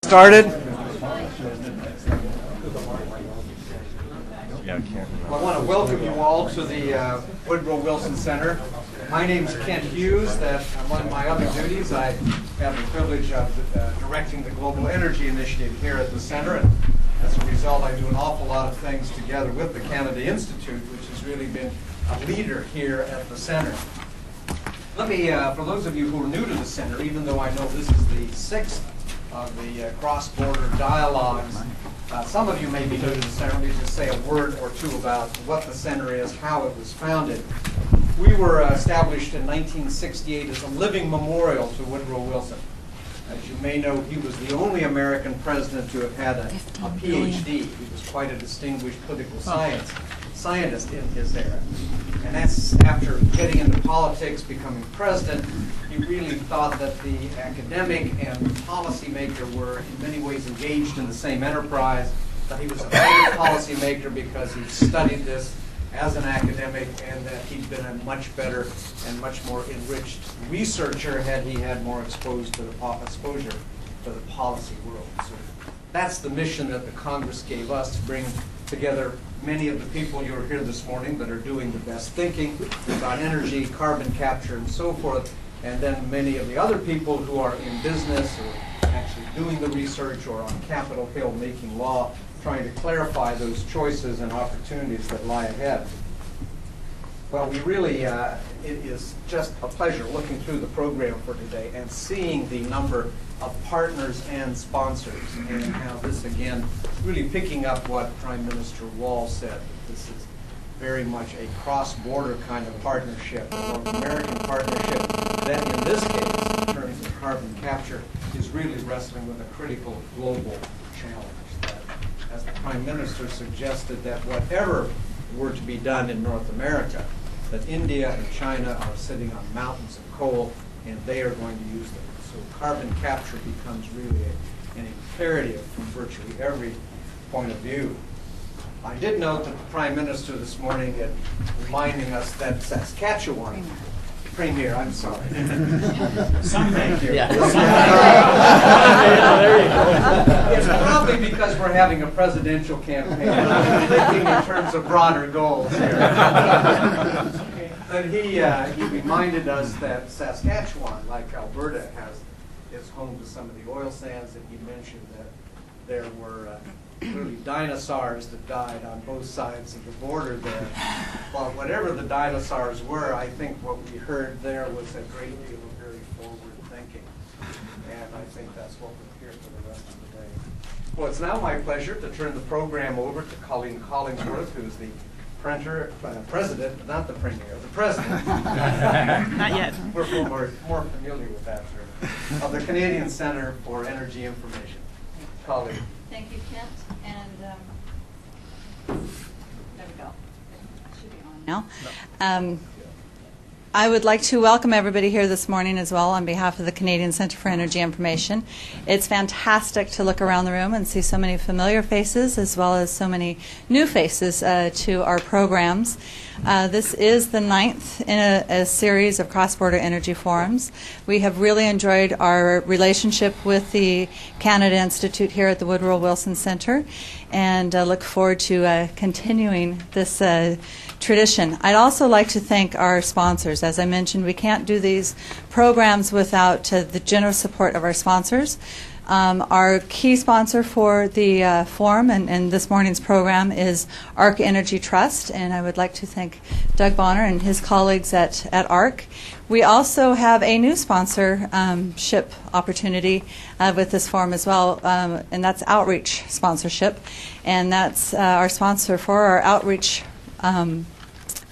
Started. Well, I want to welcome you all to the Woodrow Wilson Center. My name is Kent Hughes. That among my other duties, I have the privilege of directing the Global Energy Initiative here at the center, and as a result, I do an awful lot of things together with the Kennedy Institute, which has really been a leader here at the center. Let me, for those of you who are new to the center, even though I know this is the sixth of the cross-border dialogues. Some of you may be new to the center. Let me just say a word or two about what the center is, how it was founded. We were established in 1968 as a living memorial to Woodrow Wilson. As you may know, he was the only American president to have had a PhD. He was quite a distinguished political scientist in his era. And that's after getting into politics, becoming president, he really thought that the academic and the policymaker were in many ways engaged in the same enterprise, that he was a better policymaker because he studied this as an academic, and that he'd been a much better and much more enriched researcher had he had more exposure to the policy world. So that's the mission that the Congress gave us, to bring together many of the people you're here this morning that are doing the best thinking about energy, carbon capture, and so forth, and then many of the other people who are in business or actually doing the research or on Capitol Hill making law, trying to clarify those choices and opportunities that lie ahead. Well, we really, it is just a pleasure looking through the program for today and seeing the number of partners and sponsors, and how this, again, really picking up what Prime Minister Wall said, that this is very much a cross-border kind of partnership, a North American partnership that, in this case, in terms of carbon capture, is really wrestling with a critical global challenge. That, as the Prime Minister suggested, that whatever were to be done in North America, that India and China are sitting on mountains of coal, and they are going to use them. So carbon capture becomes really an imperative from virtually every point of view. I did note that the Prime Minister this morning reminding us that Saskatchewan, Premier, I'm sorry. Thank you. Yeah. There you go. It's probably because we're having a presidential campaign. I'm thinking in terms of broader goals here. But he reminded us that Saskatchewan, like Alberta, is home to some of the oil sands, and he mentioned that there were really dinosaurs that died on both sides of the border there. Well, whatever the dinosaurs were, I think what we heard there was a great deal of very forward thinking. And I think that's what we'll hear for the rest of the day. Well, it's now my pleasure to turn the program over to Colleen Collingsworth, who's the president, not the premier, the president. Not yet. We're more familiar with that term. Of the Canadian Centre for Energy Information. Colleen. Thank you, Kent. And there we go. It should be on now. I would like to welcome everybody here this morning as well on behalf of the Canadian Centre for Energy Information. It's fantastic to look around the room and see so many familiar faces as well as so many new faces to our programs. This is the 9th in a series of cross-border energy forums. We have really enjoyed our relationship with the Canada Institute here at the Woodrow Wilson Centre, and look forward to continuing this tradition. I'd also like to thank our sponsors. As I mentioned, we can't do these programs without the generous support of our sponsors. Our key sponsor for the forum and this morning's program is ARC Energy Trust, and I would like to thank Doug Bonner and his colleagues at ARC. We also have a new sponsorship opportunity with this forum as well, and that's Outreach Sponsorship, and that's our sponsor for our outreach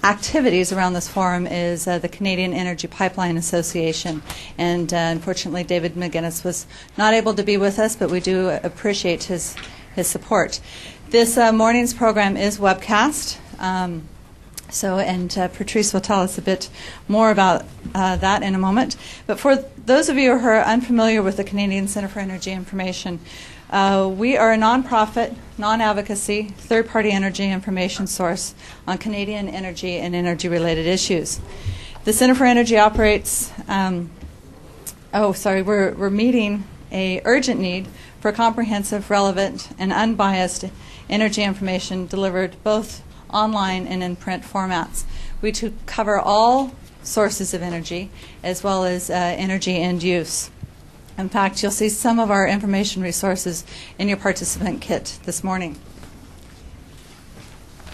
activities around this forum is the Canadian Energy Pipeline Association, and unfortunately David McGuinness was not able to be with us, but we do appreciate his support. This morning's program is webcast, and Patrice will tell us a bit more about that in a moment. But for those of you who are unfamiliar with the Canadian Centre for Energy Information, we are a nonprofit, non-advocacy, third-party energy information source on Canadian energy and energy-related issues. The Centre for Energy operates, we're meeting a urgent need for comprehensive, relevant, and unbiased energy information delivered both online and in print formats. We cover all sources of energy as well as energy end use. In fact, you'll see some of our information resources in your participant kit this morning.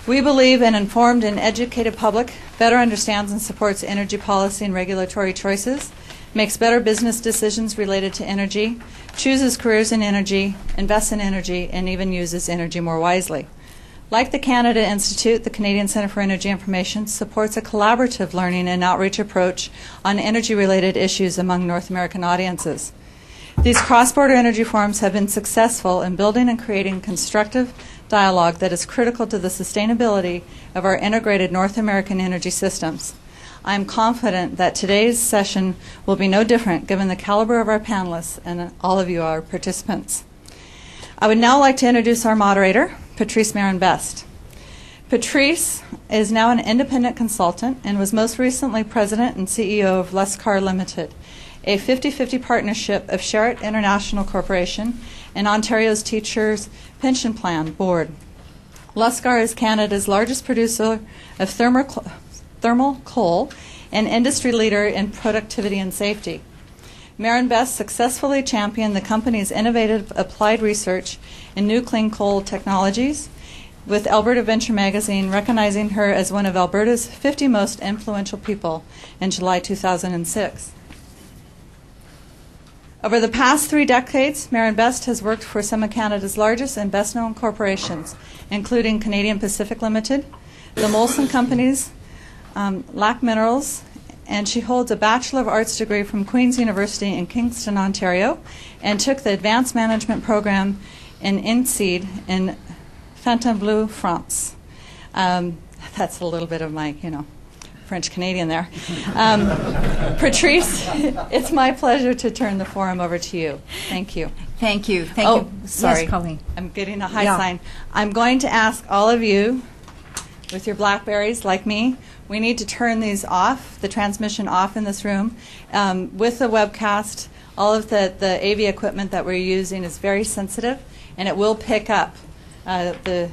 We believe an informed and educated public better understands and supports energy policy and regulatory choices, makes better business decisions related to energy, chooses careers in energy, invests in energy, and even uses energy more wisely. Like the Canada Institute, the Canadian Centre for Energy Information supports a collaborative learning and outreach approach on energy-related issues among North American audiences. These cross-border energy forums have been successful in building and creating constructive dialogue that is critical to the sustainability of our integrated North American energy systems. I am confident that today's session will be no different given the caliber of our panelists and all of you, our participants. I would now like to introduce our moderator, Patrice Marin-Best. Patrice is now an independent consultant and was most recently president and CEO of Luscar Limited, a 50-50 partnership of Sherritt International Corporation and Ontario's Teachers Pension Plan Board. Luscar is Canada's largest producer of thermal coal and industry leader in productivity and safety. Marin-Best successfully championed the company's innovative applied research in new clean coal technologies, with Alberta Venture magazine recognizing her as one of Alberta's 50 most influential people in July 2006. Over the past 3 decades, Marin-Best has worked for some of Canada's largest and best-known corporations, including Canadian Pacific Limited, the Molson Companies, Lac Minerals, and she holds a Bachelor of Arts degree from Queen's University in Kingston, Ontario, and took the Advanced Management Program in INSEAD in Fontainebleau, France. That's a little bit of my, French-Canadian there. Patrice, it's my pleasure to turn the forum over to you. Thank you. Thank you. Thank you. Sorry. Yes, Colleen. I'm getting a high sign. I'm going to ask all of you, with your BlackBerries like me, we need to turn these off, the transmission off in this room. With the webcast, all of the AV equipment that we're using is very sensitive, and it will pick up the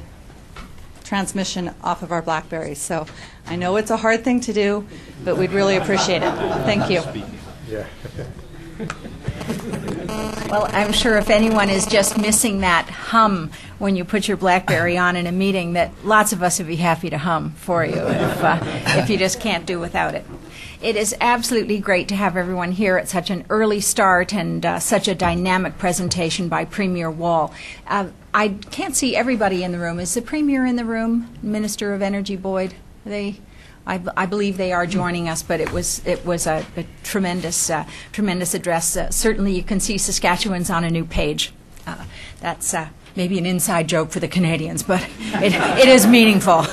transmission off of our BlackBerries. So I know it's a hard thing to do, but we'd really appreciate it. Thank you. Well, I'm sure if anyone is just missing that hum when you put your BlackBerry on in a meeting, that lots of us would be happy to hum for you if you just can't do without it. It is absolutely great to have everyone here at such an early start and such a dynamic presentation by Premier Wall. I can't see everybody in the room. Is the Premier in the room? Minister of Energy Boyd? I believe they are joining us, but it was a tremendous address. Certainly, you can see Saskatchewan's on a new page. That's maybe an inside joke for the Canadians, but it is meaningful.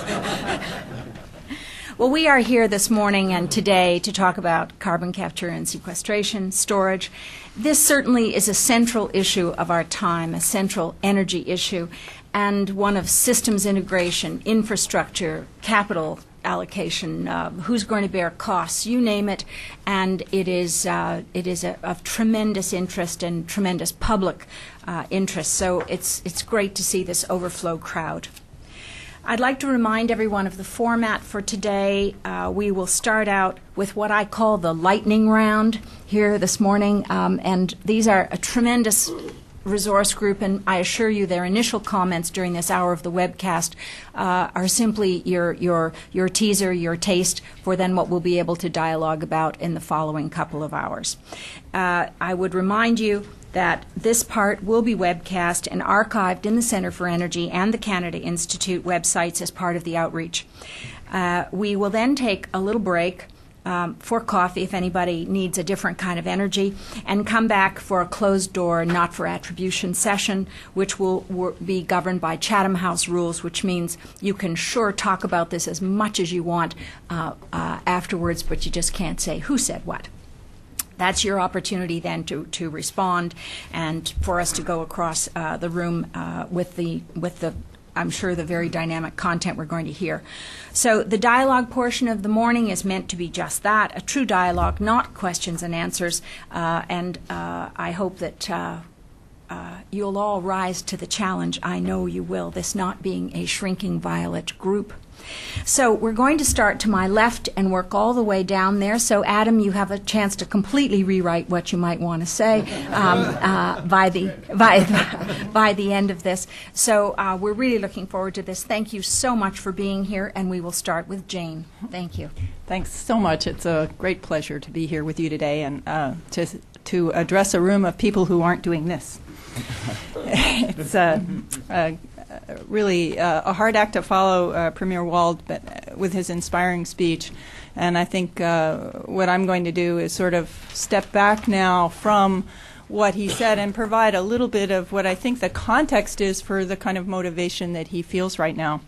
Well, we are here this morning and today to talk about carbon capture and sequestration, storage. This certainly is a central issue of our time, a central energy issue, and one of systems integration, infrastructure, capital allocation, who's going to bear costs, you name it, and it is of tremendous interest and tremendous public interest. So it's great to see this overflow crowd. I'd like to remind everyone of the format for today. We will start out with what I call the lightning round here this morning, and these are a tremendous resource group, and I assure you their initial comments during this hour of the webcast are simply your teaser, your taste for then what we'll be able to dialogue about in the following couple of hours. I would remind you that this part will be webcast and archived in the Centre for Energy and the Canada Institute websites as part of the outreach. We will then take a little break for coffee if anybody needs a different kind of energy, and come back for a closed-door, not-for-attribution session, which will be governed by Chatham House rules, which means you can sure talk about this as much as you want afterwards, but you just can't say who said what. That's your opportunity then to respond and for us to go across the room with the I'm sure the very dynamic content we're going to hear. So the dialogue portion of the morning is meant to be just that, a true dialogue, not questions and answers, and I hope that you'll all rise to the challenge. I know you will, this not being a shrinking violet group. So we're going to start to my left and work all the way down there. So Adam, you have a chance to completely rewrite what you might want to say by the end of this. So we're really looking forward to this. Thank you so much for being here, and we will start with Jane. Thank you. Thanks so much. It's a great pleasure to be here with you today and to address a room of people who aren't doing this. It's really a hard act to follow Premier Wald with his inspiring speech. And I think what I'm going to do is sort of step back now from what he said and provide a little bit of what I think the context is for the kind of motivation that he feels right now.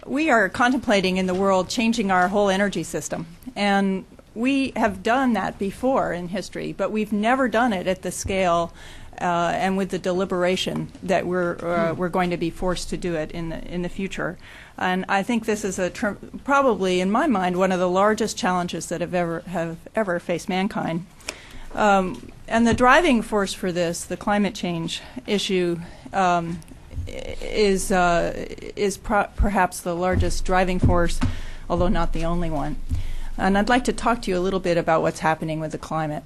We are contemplating in the world changing our whole energy system. And we have done that before in history, but we've never done it at the scale and with the deliberation that we're going to be forced to do it in the future. And I think this is probably, in my mind, one of the largest challenges that have ever faced mankind. And the driving force for this, the climate change issue, is perhaps the largest driving force, although not the only one. And I'd like to talk to you a little bit about what's happening with the climate.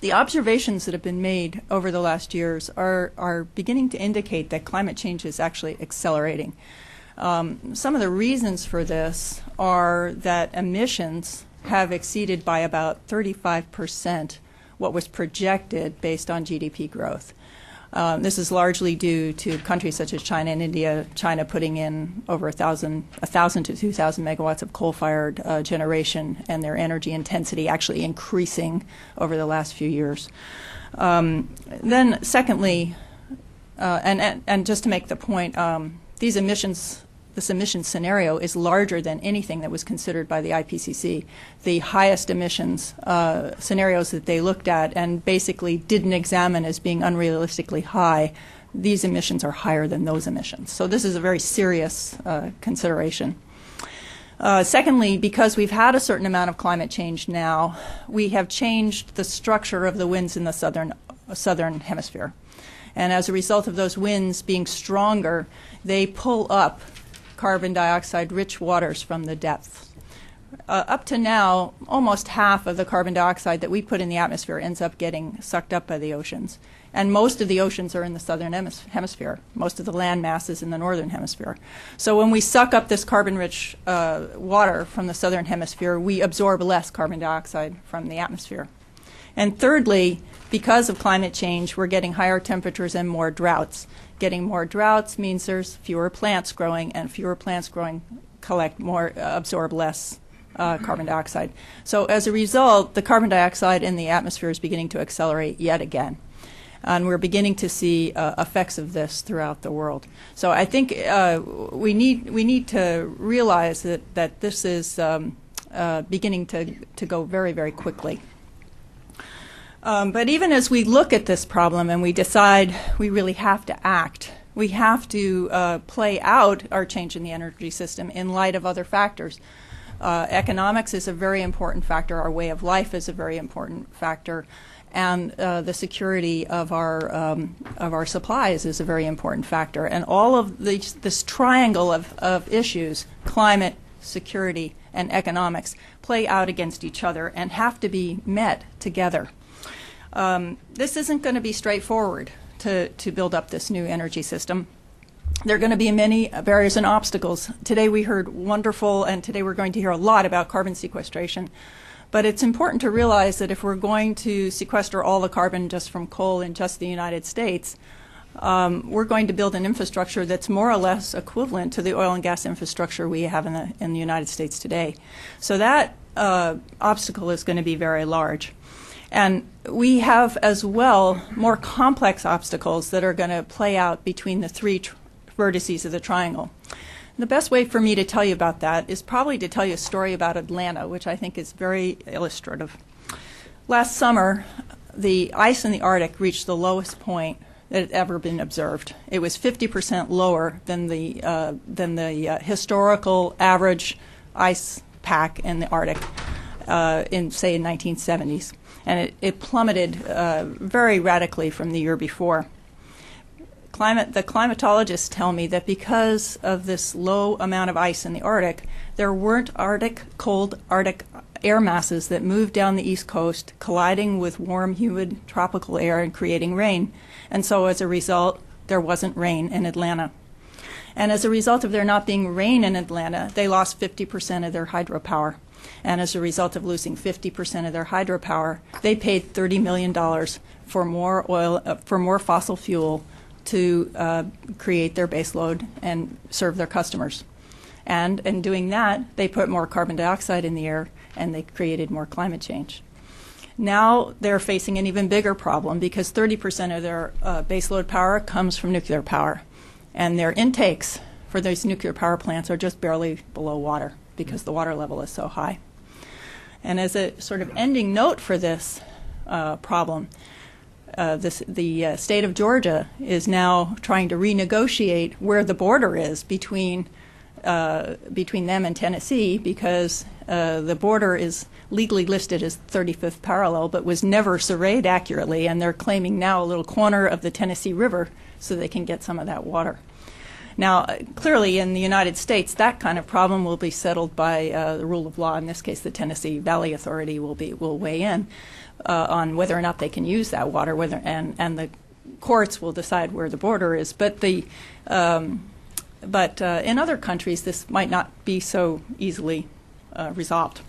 The observations that have been made over the last years are beginning to indicate that climate change is actually accelerating. Some of the reasons for this are that emissions have exceeded by about 35% what was projected based on GDP growth. This is largely due to countries such as China and India, China putting in over 1,000 to 2,000 megawatts of coal-fired generation, and their energy intensity actually increasing over the last few years. Then secondly, and just to make the point, this emissions scenario is larger than anything that was considered by the IPCC. The highest emissions scenarios that they looked at and basically didn't examine as being unrealistically high, these emissions are higher than those emissions. So this is a very serious consideration. Secondly, because we've had a certain amount of climate change now, we have changed the structure of the winds in the southern hemisphere. And as a result of those winds being stronger, they pull up carbon dioxide-rich waters from the depths. Up to now, almost half of the carbon dioxide that we put in the atmosphere ends up getting sucked up by the oceans. And most of the oceans are in the southern hemisphere. Most of the land mass is in the northern hemisphere. So when we suck up this carbon-rich water from the southern hemisphere, we absorb less carbon dioxide from the atmosphere. And thirdly, because of climate change, we're getting higher temperatures and more droughts. Getting more droughts means there's fewer plants growing, and fewer plants growing absorb less carbon dioxide. So as a result, the carbon dioxide in the atmosphere is beginning to accelerate yet again. And we're beginning to see effects of this throughout the world. So I think we need to realize that this is beginning to go very, very quickly. But even as we look at this problem and we decide we really have to act, we have to play out our change in the energy system in light of other factors. Economics is a very important factor. Our way of life is a very important factor. And the security of our supplies is a very important factor. And all of this triangle of issues, climate, security, and economics, play out against each other and have to be met together. This isn't going to be straightforward to build up this new energy system. There are going to be many barriers and obstacles. Today we heard wonderful, and today we're going to hear a lot about carbon sequestration. But it's important to realize that if we're going to sequester all the carbon just from coal in just the United States, we're going to build an infrastructure that's more or less equivalent to the oil and gas infrastructure we have in the United States today. So that obstacle is going to be very large. And we have as well more complex obstacles that are going to play out between the three vertices of the triangle. The best way for me to tell you about that is probably to tell you a story about Atlanta, which I think is very illustrative. Last summer, the ice in the Arctic reached the lowest point that had ever been observed. It was 50% lower than the historical average ice pack in the Arctic in 1970s. and it plummeted very radically from the year before. The climatologists tell me that because of this low amount of ice in the Arctic, there weren't cold Arctic air masses that moved down the East Coast, colliding with warm, humid tropical air and creating rain. And so as a result, there wasn't rain in Atlanta. And as a result of there not being rain in Atlanta, they lost 50% of their hydropower. And as a result of losing 50% of their hydropower, they paid $30 million for more oil, for more fossil fuel to create their baseload and serve their customers. And in doing that, they put more carbon dioxide in the air, and they created more climate change. Now they're facing an even bigger problem because 30% of their baseload power comes from nuclear power. And their intakes for those nuclear power plants are just barely below water because the water level is so high. And as a sort of ending note for this problem, the state of Georgia is now trying to renegotiate where the border is between them and Tennessee, because the border is legally listed as 35th parallel but was never surveyed accurately, and they're claiming now a little corner of the Tennessee River so they can get some of that water. Now, clearly in the United States, that kind of problem will be settled by the rule of law. In this case, the Tennessee Valley Authority will weigh in on whether or not they can use that water, and the courts will decide where the border is. But in other countries, this might not be so easily resolved.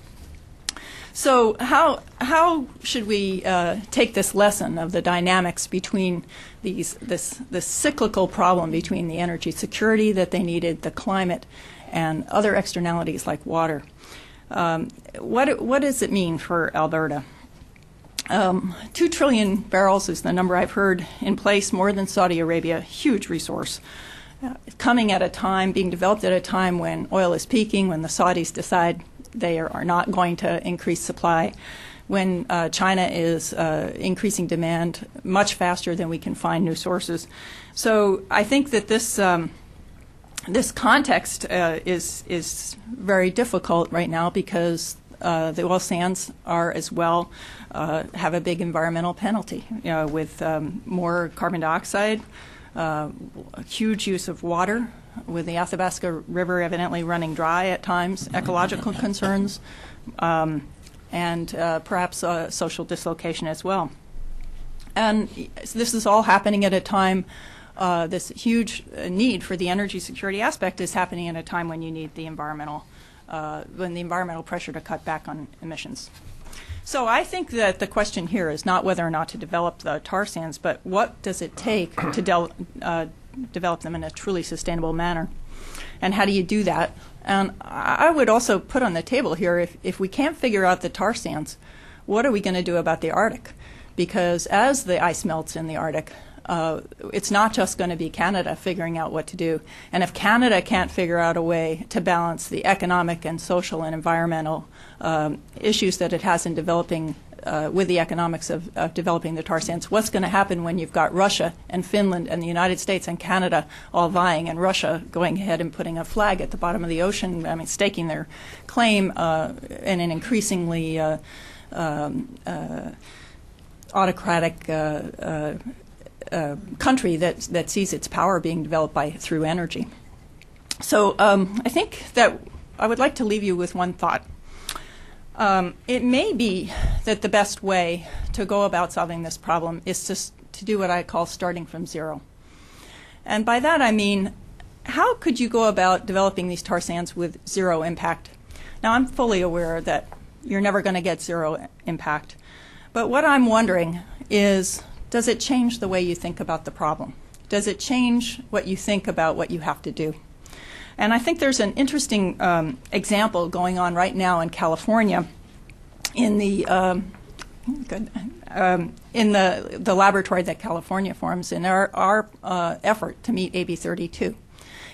So how should we take this lesson of the dynamics between this cyclical problem between the energy security that they needed, the climate, and other externalities like water? What does it mean for Alberta? 2 trillion barrels is the number I've heard in place, more than Saudi Arabia, huge resource. Coming at a time, being developed at a time when oil is peaking, when the Saudis decide they are not going to increase supply, when China is increasing demand much faster than we can find new sources. So I think that this context is very difficult right now because the oil sands are as well have a big environmental penalty with more carbon dioxide, a huge use of water, with the Athabasca River evidently running dry at times, ecological concerns, and perhaps social dislocation as well. And this is all happening at a time, this huge need for the energy security aspect is happening at a time when you need the environmental pressure to cut back on emissions. So I think that the question here is not whether or not to develop the tar sands, but what does it take to develop them in a truly sustainable manner, and how do you do that? And I would also put on the table here, if we can't figure out the tar sands, what are we going to do about the Arctic? Because as the ice melts in the Arctic, it's not just going to be Canada figuring out what to do. And if Canada can't figure out a way to balance the economic and social and environmental issues that it has in developing with the economics of developing the tar sands, what's going to happen when you've got Russia and Finland and the United States and Canada all vying, and Russia going ahead and putting a flag at the bottom of the ocean, I mean, staking their claim in an increasingly autocratic country that sees its power being developed through energy. So I think that I would like to leave you with one thought. It may be that the best way to go about solving this problem is to do what I call starting from zero. And by that I mean, how could you go about developing these tar sands with zero impact? Now, I'm fully aware that you're never going to get zero impact. But what I'm wondering is, does it change the way you think about the problem? Does it change what you think about what you have to do? And I think there's an interesting example going on right now in California in the laboratory that California forms in our effort to meet AB 32.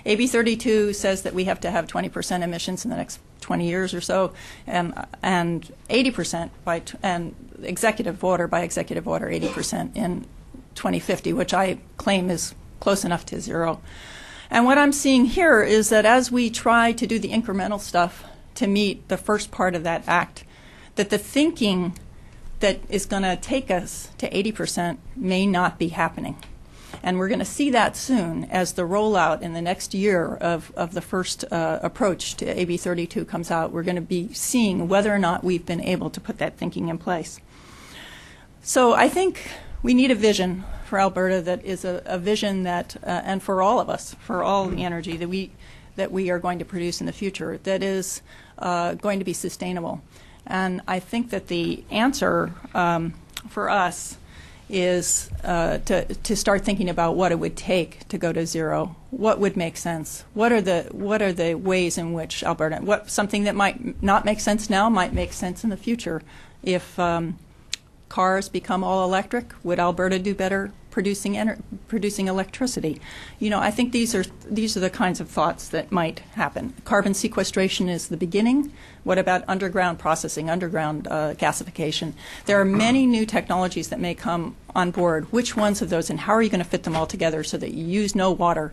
AB 32 says that we have to have 20% emissions in the next 20 years or so, and 80% and executive order 80% in 2050, which I claim is close enough to zero. And what I'm seeing here is that as we try to do the incremental stuff to meet the first part of that act, that the thinking that is going to take us to 80% may not be happening. And we're going to see that soon as the rollout in the next year of the first approach to AB 32 comes out. We're going to be seeing whether or not we've been able to put that thinking in place. So I think we need a vision for Alberta that is a vision that, and for all of us, for all the energy that we are going to produce in the future, that is going to be sustainable. And I think that the answer for us is to start thinking about what it would take to go to zero. What would make sense? What are the ways in which Alberta, something that might not make sense now might make sense in the future? If cars become all electric, would Alberta do better producing electricity? You know, I think these are the kinds of thoughts that might happen. Carbon sequestration is the beginning. What about underground processing, underground gasification? There are many new technologies that may come on board. Which ones of those, and how are you going to fit them all together so that you use no water,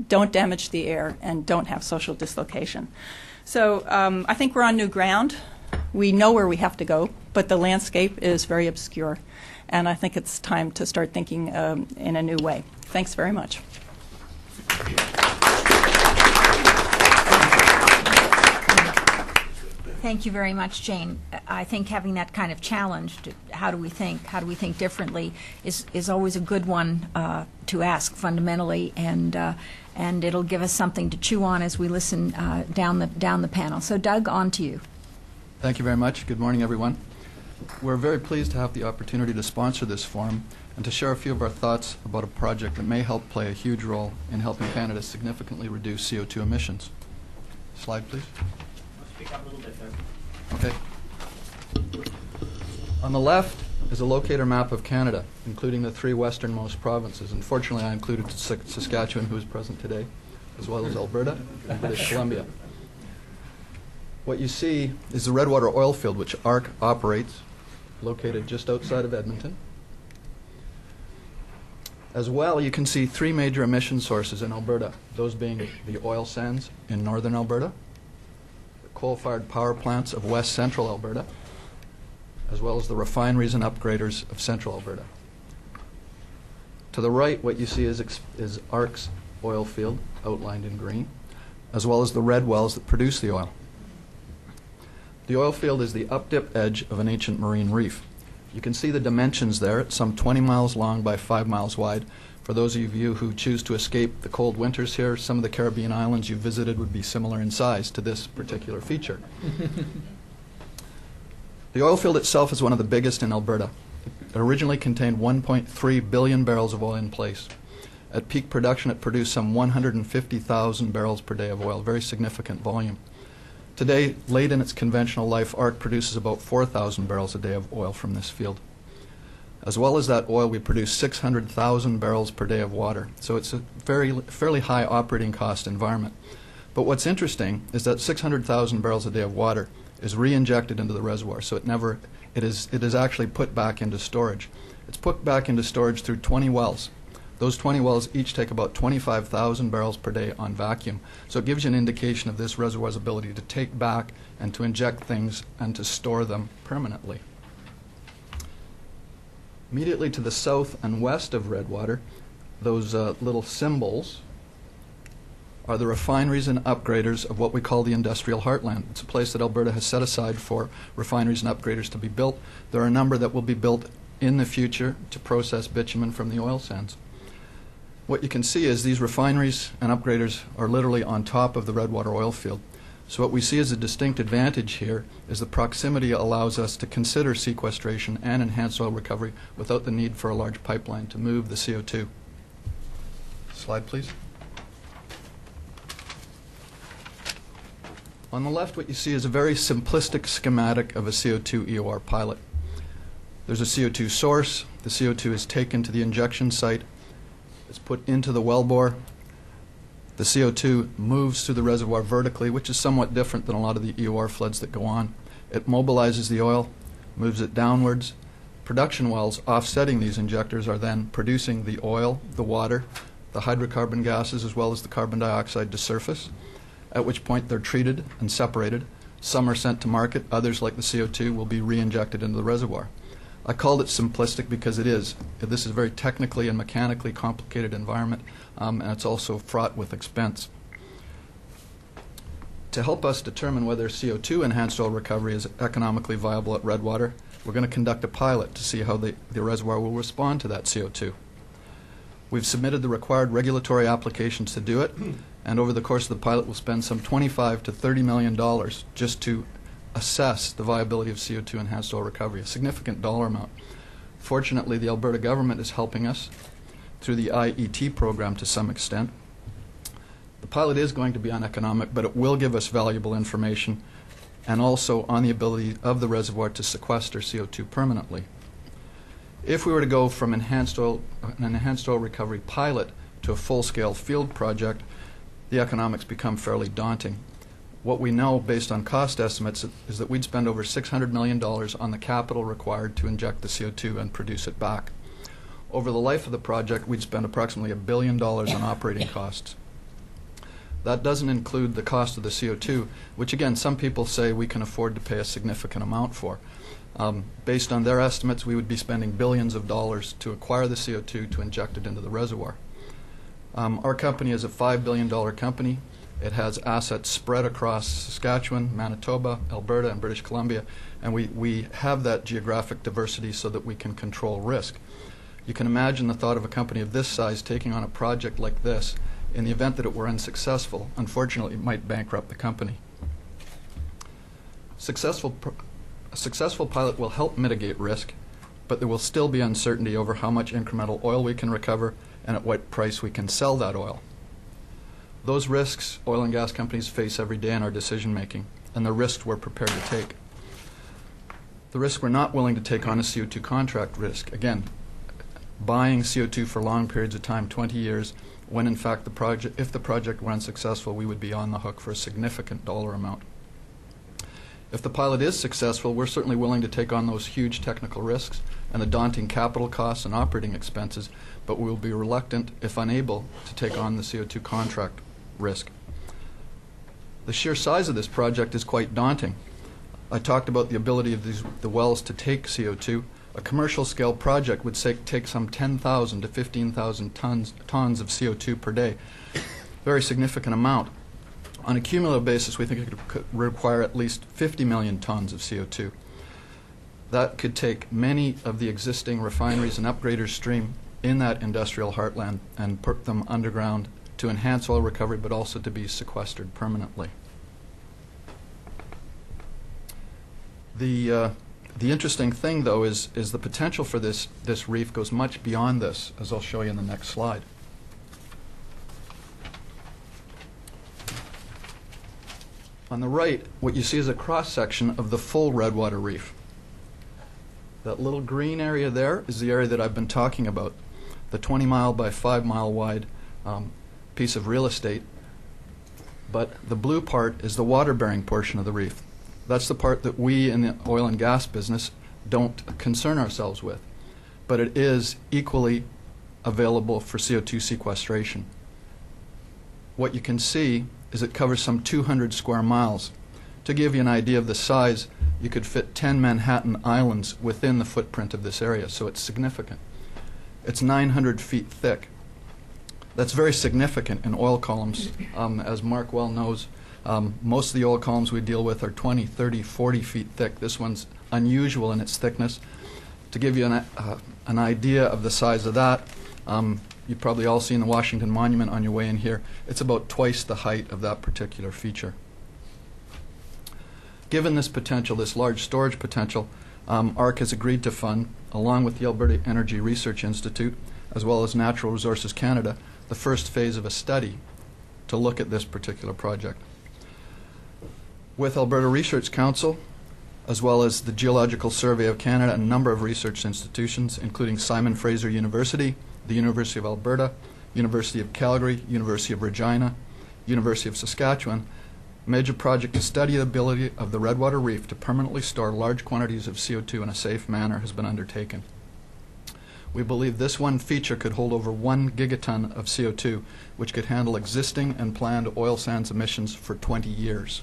don't damage the air, and don't have social dislocation? So I think we're on new ground. We know where we have to go, but the landscape is very obscure. And I think it's time to start thinking in a new way. Thanks very much. Thank you very much, Jane. I think having that kind of challenge, how do we think differently, is always a good one to ask fundamentally, and it'll give us something to chew on as we listen down the panel. So, Doug, on to you. Thank you very much. Good morning, everyone. We're very pleased to have the opportunity to sponsor this forum and to share a few of our thoughts about a project that may help play a huge role in helping Canada significantly reduce CO2 emissions. Slide, please. Speak up a little bit there. Okay. On the left is a locator map of Canada, including the 3 westernmost provinces. Unfortunately, I included Saskatchewan, who is present today, as well as Alberta and British Columbia. What you see is the Redwater oil field, which ARC operates, located just outside of Edmonton. As well, you can see 3 major emission sources in Alberta, those being the oil sands in northern Alberta, the coal-fired power plants of west central Alberta, as well as the refineries and upgraders of central Alberta. To the right, what you see is ARC's oil field, outlined in green, as well as the red wells that produce the oil. The oil field is the up-dip edge of an ancient marine reef. You can see the dimensions there. It's some 20 miles long by 5 miles wide. For those of you who choose to escape the cold winters here, some of the Caribbean islands you visited would be similar in size to this particular feature. The oil field itself is one of the biggest in Alberta. It originally contained 1.3 billion barrels of oil in place. At peak production, it produced some 150,000 barrels per day of oil, very significant volume. Today, late in its conventional life, ARC produces about 4,000 barrels a day of oil from this field. As well as that oil, we produce 600,000 barrels per day of water. So it's a fairly high operating cost environment. But what's interesting is that 600,000 barrels a day of water is re-injected into the reservoir. So it is actually put back into storage. It's put back into storage through 20 wells. Those 20 wells each take about 25,000 barrels per day on vacuum. So it gives you an indication of this reservoir's ability to take back and to inject things and to store them permanently. Immediately to the south and west of Redwater, those little symbols are the refineries and upgraders of what we call the industrial heartland. It's a place that Alberta has set aside for refineries and upgraders to be built. There are a number that will be built in the future to process bitumen from the oil sands. What you can see is these refineries and upgraders are literally on top of the Redwater oil field. So what we see as a distinct advantage here is the proximity allows us to consider sequestration and enhanced oil recovery without the need for a large pipeline to move the CO2. Slide, please. On the left, what you see is a very simplistic schematic of a CO2 EOR pilot. There's a CO2 source. The CO2 is taken to the injection site. It's put into the wellbore. The CO2 moves through the reservoir vertically, which is somewhat different than a lot of the EOR floods that go on. It mobilizes the oil, moves it downwards. Production wells offsetting these injectors are then producing the oil, the water, the hydrocarbon gases, as well as the carbon dioxide to surface, at which point they're treated and separated. Some are sent to market, others, like the CO2, will be re-injected into the reservoir. I called it simplistic because it is. This is a very technically and mechanically complicated environment, and it's also fraught with expense. To help us determine whether CO2 enhanced oil recovery is economically viable at Redwater, we're going to conduct a pilot to see how the reservoir will respond to that CO2. We've submitted the required regulatory applications to do it, and over the course of the pilot we'll spend some $25 to $30 million just to assess the viability of CO2 enhanced oil recovery, a significant dollar amount. Fortunately, the Alberta government is helping us through the IET program to some extent. The pilot is going to be uneconomic, but it will give us valuable information and also on the ability of the reservoir to sequester CO2 permanently. If we were to go from an enhanced oil recovery pilot to a full-scale field project, the economics become fairly daunting. What we know based on cost estimates is that we'd spend over $600 million on the capital required to inject the CO2 and produce it back. Over the life of the project, we'd spend approximately $1 billion on operating costs. That doesn't include the cost of the CO2, which again, some people say we can afford to pay a significant amount for. Based on their estimates, we would be spending billions of dollars to acquire the CO2 to inject it into the reservoir. Our company is a $5 billion company. It has assets spread across Saskatchewan, Manitoba, Alberta, and British Columbia, and we have that geographic diversity so that we can control risk. You can imagine the thought of a company of this size taking on a project like this. In the event that it were unsuccessful, unfortunately, it might bankrupt the company. A successful pilot will help mitigate risk, but there will still be uncertainty over how much incremental oil we can recover and at what price we can sell that oil. Those risks oil and gas companies face every day in our decision making, and the risks we're prepared to take. The risk we're not willing to take on is CO2 contract risk. Again, buying CO2 for long periods of time, 20 years, when in fact if the project were unsuccessful, we would be on the hook for a significant dollar amount. If the pilot is successful, we're certainly willing to take on those huge technical risks and the daunting capital costs and operating expenses, but we will be reluctant, if unable, to take on the CO2 contract risk. The sheer size of this project is quite daunting. I talked about the ability of the wells to take CO2. A commercial scale project would take some 10,000 to 15,000 tons of CO2 per day. Very significant amount. On a cumulative basis, we think it could require at least 50 million tons of CO2. That could take many of the existing refineries and upgraders stream in that industrial heartland and put them underground to enhance oil recovery, but also to be sequestered permanently. The interesting thing, though, is the potential for this reef goes much beyond this, as I'll show you in the next slide. On the right, what you see is a cross-section of the full Redwater Reef. That little green area there is the area that I've been talking about, the 20-mile by 5-mile wide piece of real estate. But the blue part is the water-bearing portion of the reef. That's the part that we in the oil and gas business don't concern ourselves with. But it is equally available for CO2 sequestration. What you can see is it covers some 200 square miles. To give you an idea of the size, you could fit 10 Manhattan islands within the footprint of this area, so it's significant. It's 900 feet thick. That's very significant in oil columns. As Mark well knows, most of the oil columns we deal with are 20, 30, 40 feet thick. This one's unusual in its thickness. To give you an idea of the size of that, you've probably all seen the Washington Monument on your way in here. It's about twice the height of that particular feature. Given this potential, this large storage potential, ARC has agreed to fund, along with the Alberta Energy Research Institute, as well as Natural Resources Canada, the first phase of a study to look at this particular project. With Alberta Research Council, as well as the Geological Survey of Canada and a number of research institutions, including Simon Fraser University, the University of Alberta, University of Calgary, University of Regina, University of Saskatchewan, a major project to study the ability of the Redwater Reef to permanently store large quantities of CO2 in a safe manner has been undertaken. We believe this one feature could hold over 1 gigaton of CO2, which could handle existing and planned oil sands emissions for 20 years.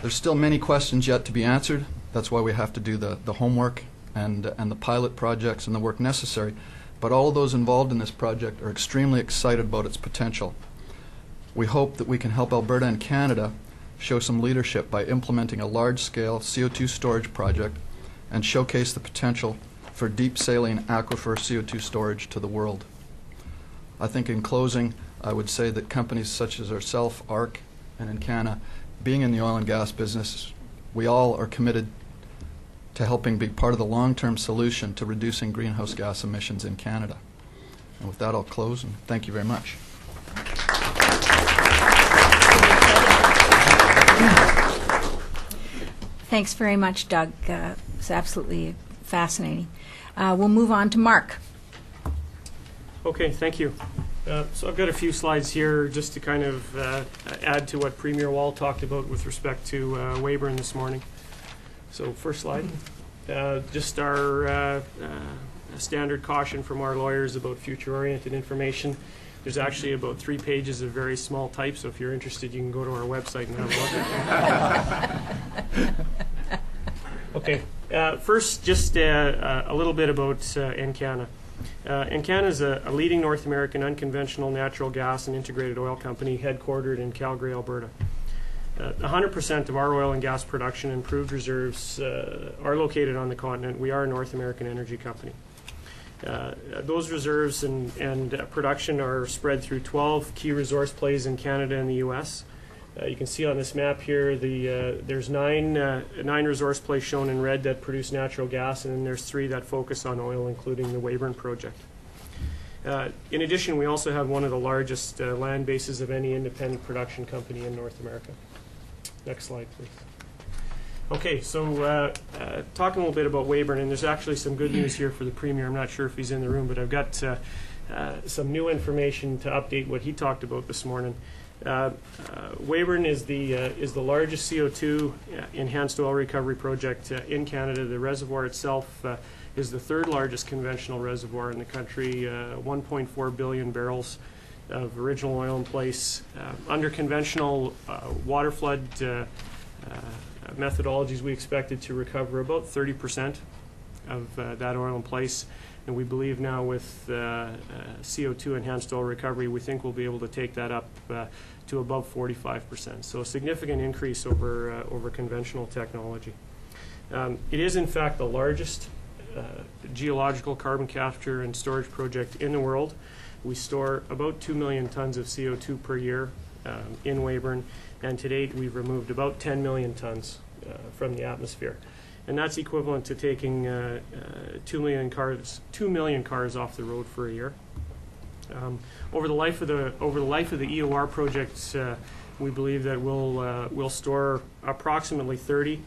There's still many questions yet to be answered. That's why we have to do the homework and the pilot projects and the work necessary. But all of those involved in this project are extremely excited about its potential. We hope that we can help Alberta and Canada show some leadership by implementing a large-scale CO2 storage project and showcase the potential for deep saline aquifer CO2 storage to the world. I think in closing, I would say that companies such as ourselves, ARC, and Encana, being in the oil and gas business, we all are committed to helping be part of the long-term solution to reducing greenhouse gas emissions in Canada. And with that, I'll close, and thank you very much. Thanks very much, Doug. It's absolutely fascinating. We'll move on to Mark. Okay, thank you. So I've got a few slides here just to kind of add to what Premier Wall talked about with respect to Weyburn this morning. So first slide, just our standard caution from our lawyers about future-oriented information. There's actually about 3 pages of very small type, so if you're interested, you can go to our website and have a look. Okay, first just a little bit about Encana. Encana is a leading North American unconventional natural gas and integrated oil company headquartered in Calgary, Alberta. 100% of our oil and gas production and proved reserves are located on the continent. We are a North American energy company. Those reserves and production are spread through 12 key resource plays in Canada and the U.S. You can see on this map here there's nine resource plays shown in red that produce natural gas, and then there's 3 that focus on oil, including the Weyburn project. In addition, we also have one of the largest land bases of any independent production company in North America. Next slide, please. Okay, so talking a little bit about Weyburn, and there's actually some good news here for the Premier. I'm not sure if he's in the room, but I've got some new information to update what he talked about this morning. Weyburn is the largest CO2 enhanced oil recovery project in Canada. The reservoir itself is the 3rd largest conventional reservoir in the country, 1.4 billion barrels of original oil in place. Under conventional water flood methodologies, we expected to recover about 30% of that oil in place. And we believe now with CO2 enhanced oil recovery, we think we'll be able to take that up to above 45%. So a significant increase over conventional technology. It is in fact the largest geological carbon capture and storage project in the world. We store about 2 million tons of CO2 per year in Weyburn, and to date we've removed about 10 million tons from the atmosphere. And that's equivalent to taking 2 million cars off the road for a year. Over the life of the EOR project, we believe that we'll store approximately 30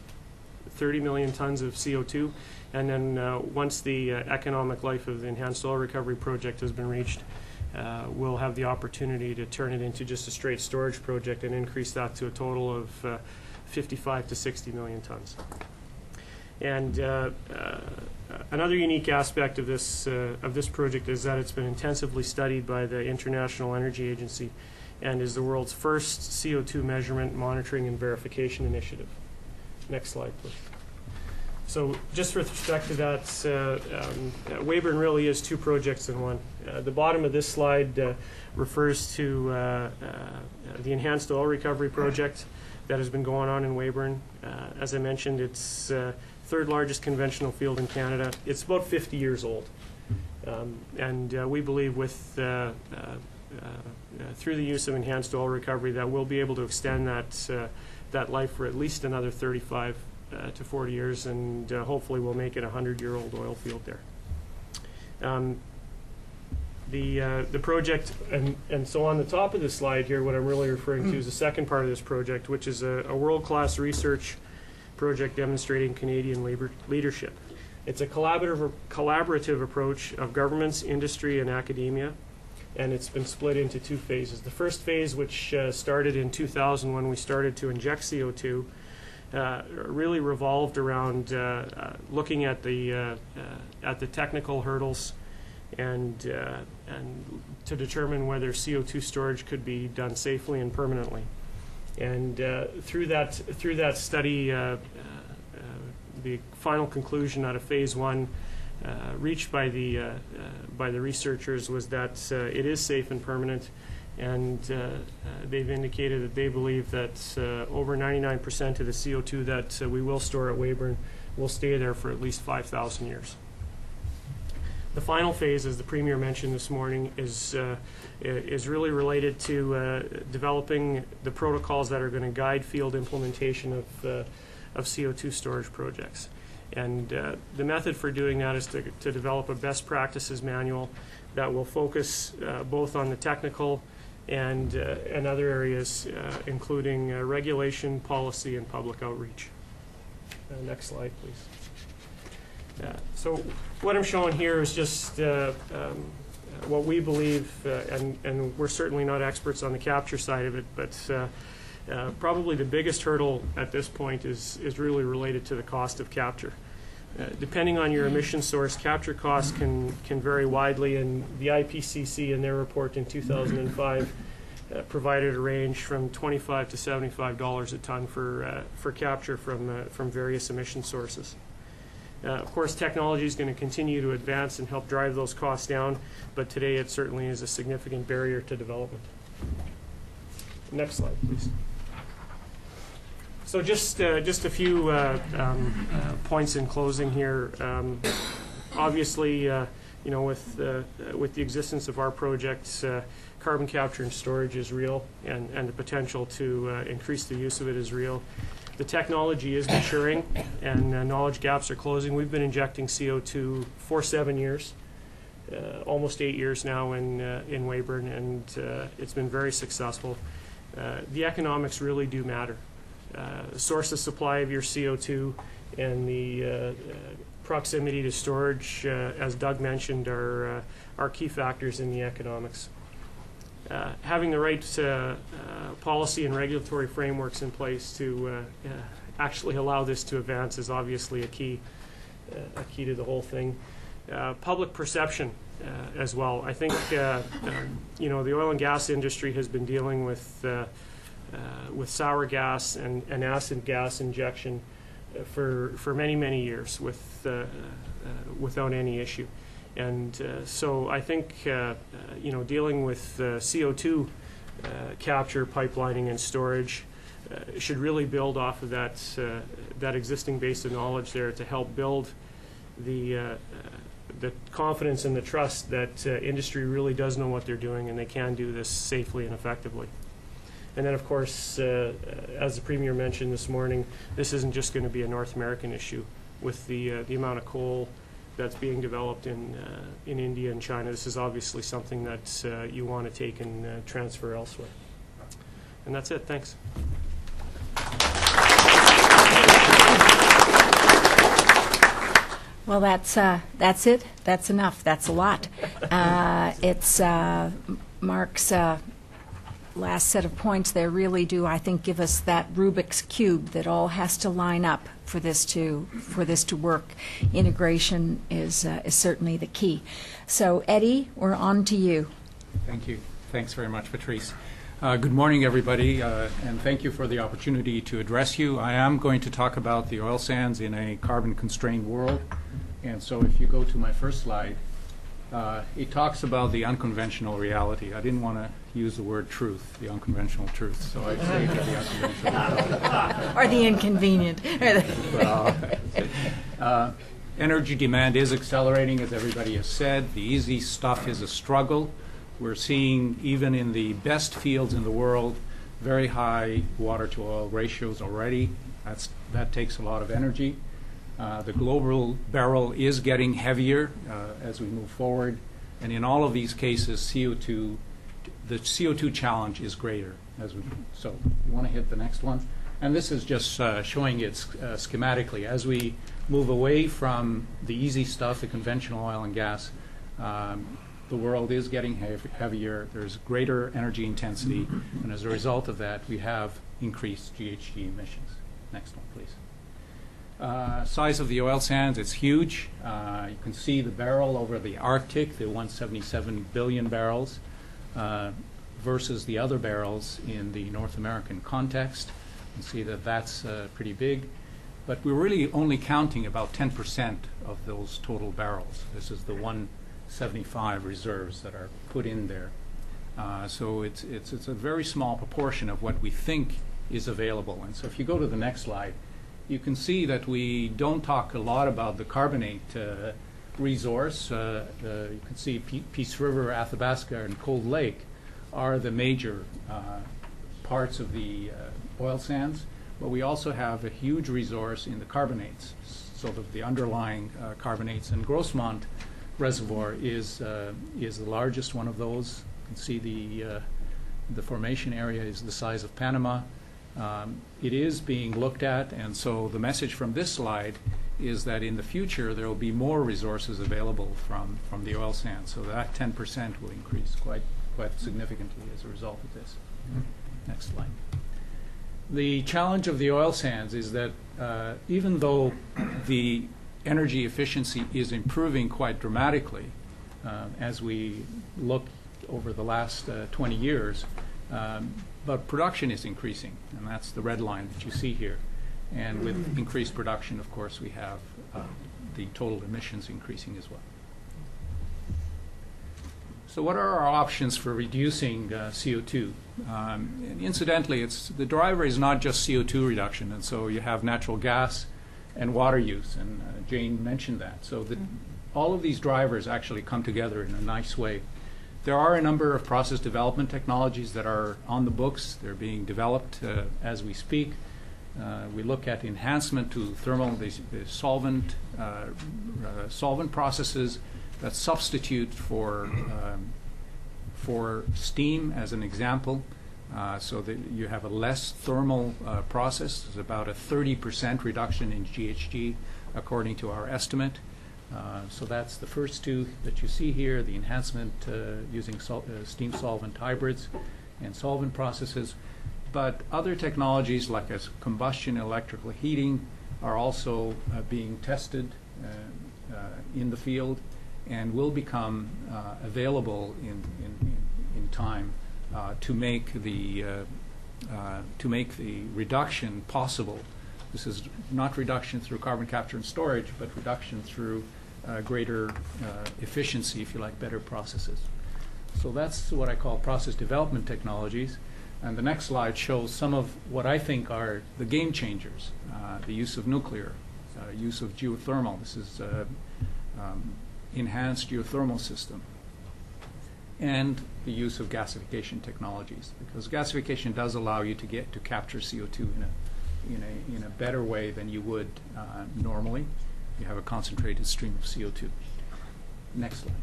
million tons of CO2, and then once the economic life of the enhanced oil recovery project has been reached, we'll have the opportunity to turn it into just a straight storage project and increase that to a total of 55 to 60 million tons. And another unique aspect of this project is that it's been intensively studied by the International Energy Agency and is the world's first CO2 measurement, monitoring, and verification initiative. Next slide, please. So just with respect to that, Weyburn really is 2 projects in one. The bottom of this slide refers to the enhanced oil recovery project that has been going on in Weyburn. As I mentioned, it's 3rd largest conventional field in Canada. It's about 50 years old. And we believe with through the use of enhanced oil recovery that we'll be able to extend that life for at least another 35 to 40 years, and hopefully we'll make it a 100-year-old oil field there. The project, and so on the top of the slide here, what I'm really referring to is the second part of this project, which is a world-class research project demonstrating Canadian leadership. It's a collaborative approach of governments, industry, and academia, and it's been split into 2 phases. The first phase, which started in 2000 when we started to inject CO2, really revolved around looking at the technical hurdles and to determine whether CO2 storage could be done safely and permanently. And through that study, the final conclusion out of phase 1 reached by the researchers was that it is safe and permanent, and they've indicated that they believe that over 99% of the CO2 that we will store at Weyburn will stay there for at least 5,000 years. The final phase, as the Premier mentioned this morning, is really related to developing the protocols that are going to guide field implementation of CO2 storage projects. And the method for doing that is to develop a best practices manual that will focus both on the technical and other areas, including regulation, policy, and public outreach. Next slide, please. So what I'm showing here is just what we believe, and we're certainly not experts on the capture side of it, but probably the biggest hurdle at this point is really related to the cost of capture. Depending on your emission source, capture costs can vary widely, and the IPCC in their report in 2005 provided a range from $25 to $75 a ton for capture from various emission sources. Of course, technology is going to continue to advance and help drive those costs down, but today it certainly is a significant barrier to development. Next slide, please. So just a few points in closing here. Obviously, with the existence of our projects, carbon capture and storage is real, and the potential to increase the use of it is real. The technology is maturing, and knowledge gaps are closing. We've been injecting CO2 for 7 years, almost 8 years now in Weyburn, and it's been very successful. The economics really do matter. Source of supply of your CO2 and the proximity to storage, as Doug mentioned, are key factors in the economics. Having the right policy and regulatory frameworks in place to actually allow this to advance is obviously a key to the whole thing. Public perception as well. I think the oil and gas industry has been dealing with sour gas and acid gas injection for many years without any issue. And so I think dealing with CO2 capture, pipelining, and storage should really build off of that existing base of knowledge there to help build the confidence and the trust that industry really does know what they're doing and they can do this safely and effectively. And then, of course, as the Premier mentioned this morning, this isn't just going to be a North American issue. With the amount of coal that's being developed in India and China, this is obviously something that you want to take and transfer elsewhere. And that's it. Thanks. Well, that's it. That's enough. That's a lot. It's Mark's last set of points there really do, I think, give us that Rubik's Cube that all has to line up for this to work. Integration is certainly the key. So, Eddy, we're on to you. Thank you. Thanks very much, Patrice. Good morning, everybody, and thank you for the opportunity to address you. I am going to talk about the oil sands in a carbon-constrained world. And so if you go to my first slide, it talks about the unconventional reality. I didn't want to use the word truth, the unconventional truth, so I saved the unconventional reality. Or the inconvenient. Energy demand is accelerating, as everybody has said. The easy stuff is a struggle. We're seeing, even in the best fields in the world, very high water-to-oil ratios already. That takes a lot of energy. The global barrel is getting heavier as we move forward. And in all of these cases, the CO2 challenge is greater. So you want to hit the next one? And this is just showing it schematically. As we move away from the easy stuff, the conventional oil and gas, the world is getting heavier. There's greater energy intensity. And as a result of that, we have increased GHG emissions. Next one, please. Size of the oil sands, it's huge. You can see the barrel over the Arctic, the 177 billion barrels. versus the other barrels in the North American context. You can see that that's pretty big. But we're really only counting about 10% of those total barrels. This is the 175 reserves that are put in there. So it's a very small proportion of what we think is available. And so if you go to the next slide, you can see that we don't talk a lot about the carbonate resource. You can see Peace River, Athabasca, and Cold Lake are the major parts of the oil sands. But we also have a huge resource in the carbonates, sort of the underlying carbonates. And Grossmont Reservoir is the largest one of those. You can see the formation area is the size of Panama. It is being looked at, and so the message from this slide is that in the future there will be more resources available from the oil sands. So that 10% will increase quite significantly as a result of this. Next slide. The challenge of the oil sands is that even though the energy efficiency is improving quite dramatically as we look over the last 20 years, but production is increasing, and that's the red line that you see here. And with increased production, of course, we have the total emissions increasing as well. So what are our options for reducing CO2? And incidentally, the driver is not just CO2 reduction, and so you have natural gas and water use, and Jane mentioned that. So all of these drivers actually come together in a nice way. There are a number of process development technologies that are on the books. They're being developed as we speak. We look at enhancement to thermal solvent processes that substitute for steam, as an example, so that you have a less thermal process. There's about a 30% reduction in GHG, according to our estimate. So that's the first two that you see here, the enhancement using steam solvent hybrids and solvent processes. But other technologies like as combustion electrical heating are also being tested in the field and will become available in time to make the reduction possible. This is not reduction through carbon capture and storage, but reduction through greater efficiency, if you like, better processes. So that's what I call process development technologies. And the next slide shows some of what I think are the game changers. The use of nuclear, use of geothermal. This is enhanced geothermal system. And the use of gasification technologies, because gasification does allow you to capture CO2 in a better way than you would normally. You have a concentrated stream of CO2. Next slide.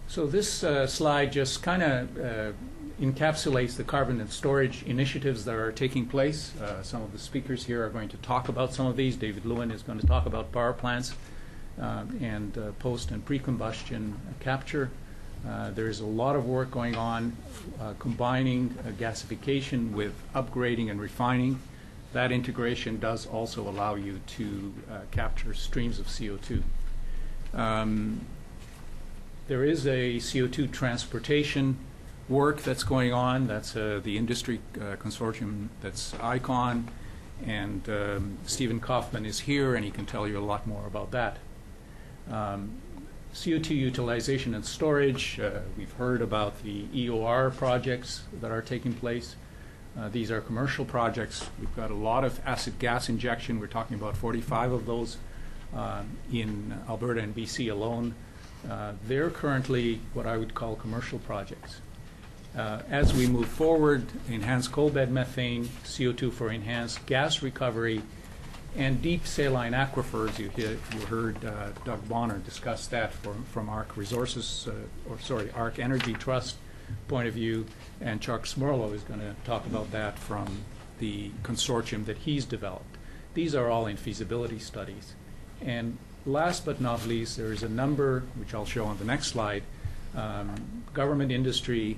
So this slide just kind of encapsulates the carbon and storage initiatives that are taking place. Some of the speakers here are going to talk about some of these. David Lewin is going to talk about power plants and post and pre-combustion capture. There's a lot of work going on combining gasification with upgrading and refining. That integration does also allow you to capture streams of CO2. There is a CO2 transportation work that's going on. That's the industry consortium that's ICON, and Stephen Kaufman is here, and he can tell you a lot more about that. CO2 utilization and storage, we've heard about the EOR projects that are taking place. These are commercial projects. We've got a lot of acid gas injection. We're talking about 45 of those in Alberta and BC alone. They're currently what I would call commercial projects. As we move forward, enhanced coal bed methane, CO2 for enhanced gas recovery, and deep saline aquifers. You heard Doug Bonner discuss that from ARC Resources, ARC Energy Trust point of view, and Chuck Szmurlo is going to talk about that from the consortium that he's developed. These are all in feasibility studies. And last but not least, there is a number, which I'll show on the next slide, government industry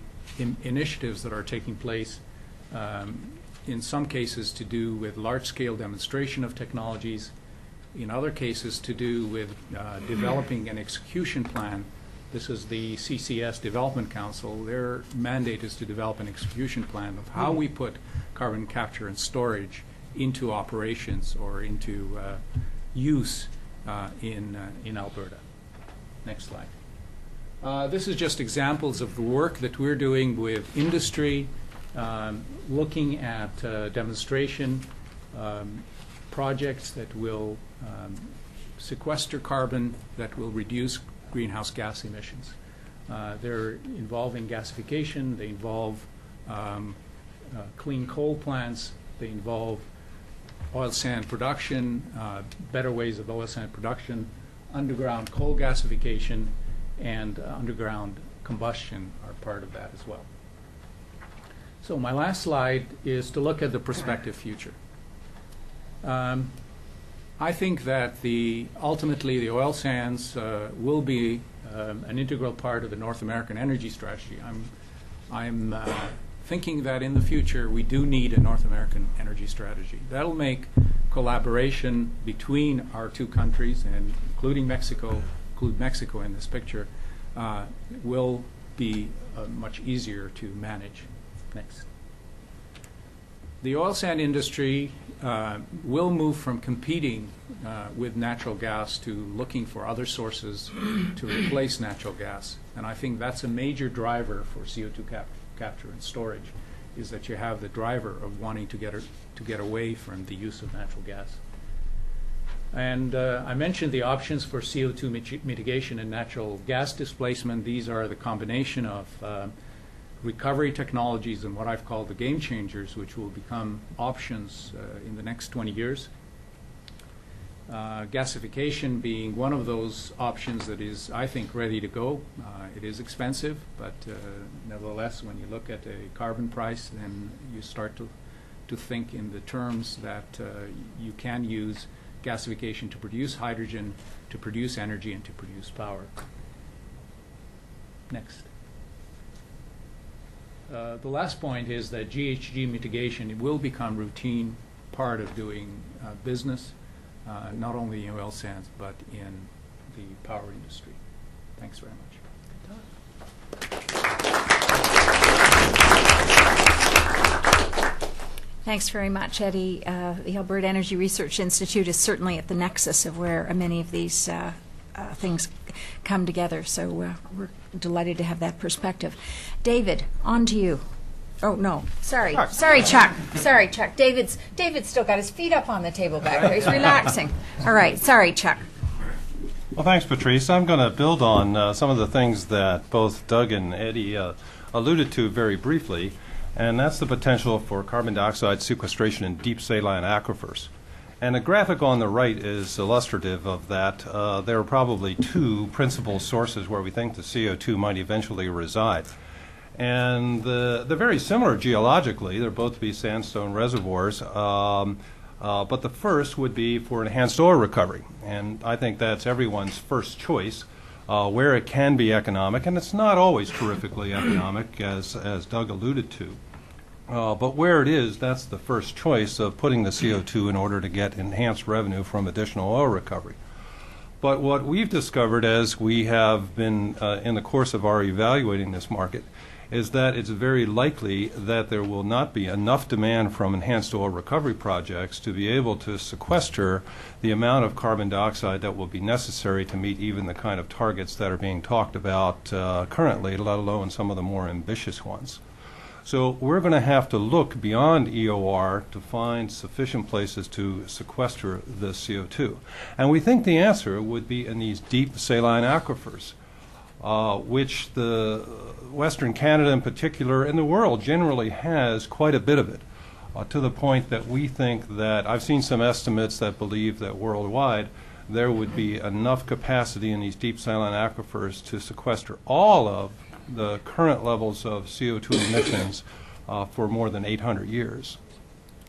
initiatives that are taking place, in some cases to do with large-scale demonstration of technologies, in other cases to do with developing an execution plan This is the CCS Development Council. Their mandate is to develop an execution plan of how we put carbon capture and storage into operations or into use in Alberta. Next slide. This is just examples of the work that we're doing with industry, looking at demonstration projects that will sequester carbon, that will reduce greenhouse gas emissions. They're involving gasification, they involve clean coal plants, they involve oil sand production, better ways of oil sand production, underground coal gasification, and underground combustion are part of that as well. So my last slide is to look at the prospective future. I think that ultimately the oil sands will be an integral part of the North American energy strategy. I'm thinking that in the future we do need a North American energy strategy. That'll make collaboration between our two countries, and include Mexico in this picture, will be much easier to manage. Next. The oil sand industry will move from competing with natural gas to looking for other sources to replace natural gas. And I think that's a major driver for CO2 capture and storage, is that you have the driver of wanting to get away from the use of natural gas. And I mentioned the options for CO2 mitigation and natural gas displacement. These are the combination of recovery technologies and what I've called the game changers, which will become options in the next 20 years. Gasification being one of those options that is, I think, ready to go. It is expensive, but nevertheless, when you look at a carbon price, then you start to think in the terms that you can use gasification to produce hydrogen, to produce energy, and to produce power. Next. The last point is that GHG mitigation will become routine part of doing business, not only in oil sands, but in the power industry. Thanks very much. Thanks very much, Eddy. The Alberta Energy Research Institute is certainly at the nexus of where many of these things come together, so we're delighted to have that perspective. David, on to you. Oh, no, sorry, Chuck. Sorry, Chuck. David's still got his feet up on the table back there. He's relaxing. All right, sorry, Chuck. Well, thanks, Patrice. I'm going to build on some of the things that both Doug and Eddy alluded to very briefly, and that's the potential for carbon dioxide sequestration in deep saline aquifers. And the graphic on the right is illustrative of that. There are probably two principal sources where we think the CO2 might eventually reside. And they're very similar geologically. They're both to be sandstone reservoirs. But the first would be for enhanced oil recovery. And I think that's everyone's first choice, where it can be economic. And it's not always terrifically economic, as Doug alluded to. But where it is, that's the first choice of putting the CO2 in order to get enhanced revenue from additional oil recovery. But what we've discovered as we have been in the course of our evaluating this market is that it's very likely that there will not be enough demand from enhanced oil recovery projects to be able to sequester the amount of carbon dioxide that will be necessary to meet even the kind of targets that are being talked about currently, let alone some of the more ambitious ones. So we're going to have to look beyond EOR to find sufficient places to sequester the CO2. And we think the answer would be in these deep saline aquifers, which the Western Canada in particular, and the world generally has quite a bit of it, to the point that we think that, I've seen some estimates that believe that worldwide there would be enough capacity in these deep saline aquifers to sequester all of the current levels of CO2 emissions for more than 800 years.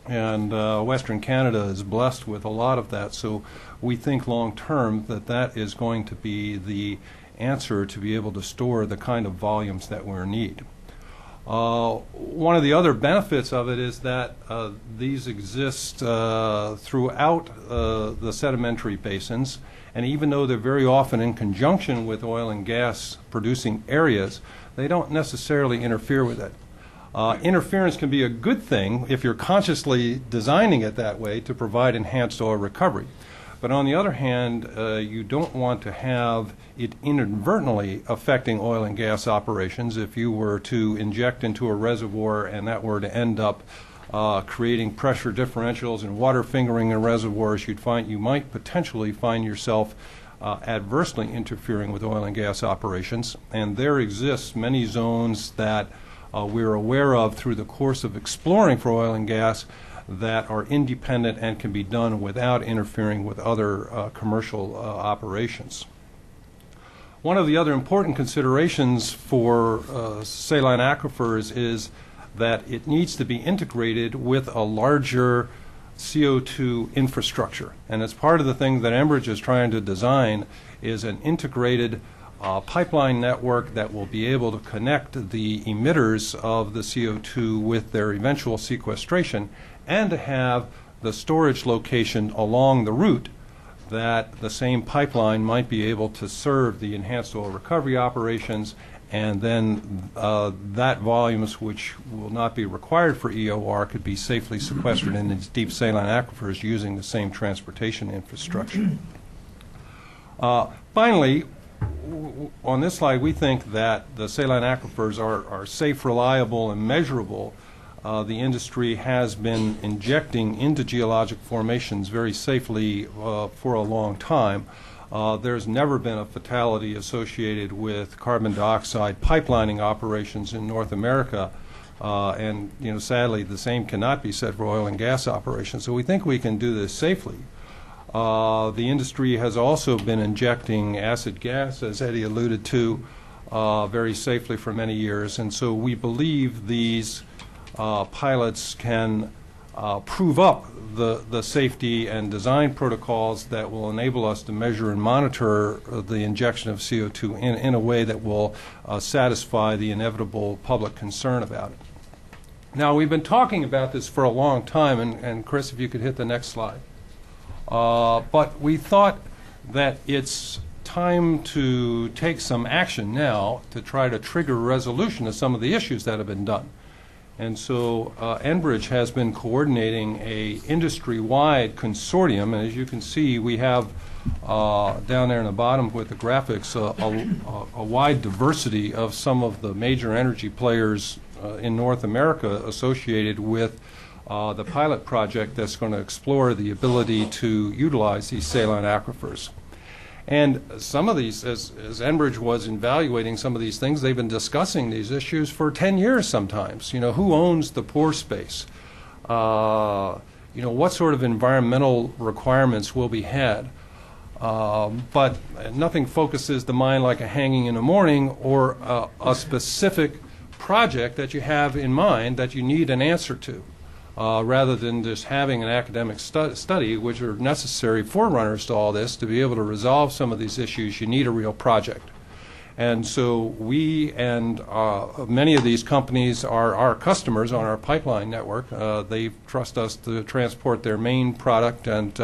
And Western Canada is blessed with a lot of that, so we think long term that that is going to be the answer to be able to store the kind of volumes that we need. One of the other benefits of it is that these exist throughout the sedimentary basins, and even though they're very often in conjunction with oil and gas producing areas, they don't necessarily interfere with it. Interference can be a good thing if you're consciously designing it that way to provide enhanced oil recovery. But on the other hand, you don't want to have it inadvertently affecting oil and gas operations. If you were to inject into a reservoir and that were to end up creating pressure differentials and water fingering in reservoirs, you might potentially find yourself adversely interfering with oil and gas operations. And there exists many zones that we're aware of through the course of exploring for oil and gas that are independent and can be done without interfering with other commercial operations. One of the other important considerations for saline aquifers is that it needs to be integrated with a larger CO2 infrastructure. And as part of the thing that Enbridge is trying to design is an integrated pipeline network that will be able to connect the emitters of the CO2 with their eventual sequestration, and to have the storage location along the route that the same pipeline might be able to serve the enhanced oil recovery operations, and then that volumes which will not be required for EOR could be safely sequestered in these deep saline aquifers using the same transportation infrastructure. Finally, on this slide, we think that the saline aquifers are safe, reliable, and measurable. The industry has been injecting into geologic formations very safely for a long time. There's never been a fatality associated with carbon dioxide pipelining operations in North America, and sadly the same cannot be said for oil and gas operations. So we think we can do this safely. The industry has also been injecting acid gas, as Eddy alluded to, very safely for many years, and so we believe these pilots can prove up the safety and design protocols that will enable us to measure and monitor the injection of CO2 in a way that will satisfy the inevitable public concern about it. Now, we've been talking about this for a long time, and Chris, if you could hit the next slide. But we thought that it's time to take some action now to try to trigger a resolution of some of the issues that have been done. And so Enbridge has been coordinating a industry-wide consortium, and as you can see, we have down there in the bottom with the graphics a wide diversity of some of the major energy players in North America associated with the pilot project that's going to explore the ability to utilize these saline aquifers. And some of these, as Enbridge was evaluating some of these things, they've been discussing these issues for 10 years sometimes. Who owns the pore space? What sort of environmental requirements will be had? But nothing focuses the mind like a hanging in the morning or a specific project that you have in mind that you need an answer to. Rather than just having an academic study, which are necessary forerunners to all this. To be able to resolve some of these issues, you need a real project. And so we and many of these companies are our customers on our pipeline network. They trust us to transport their main product, and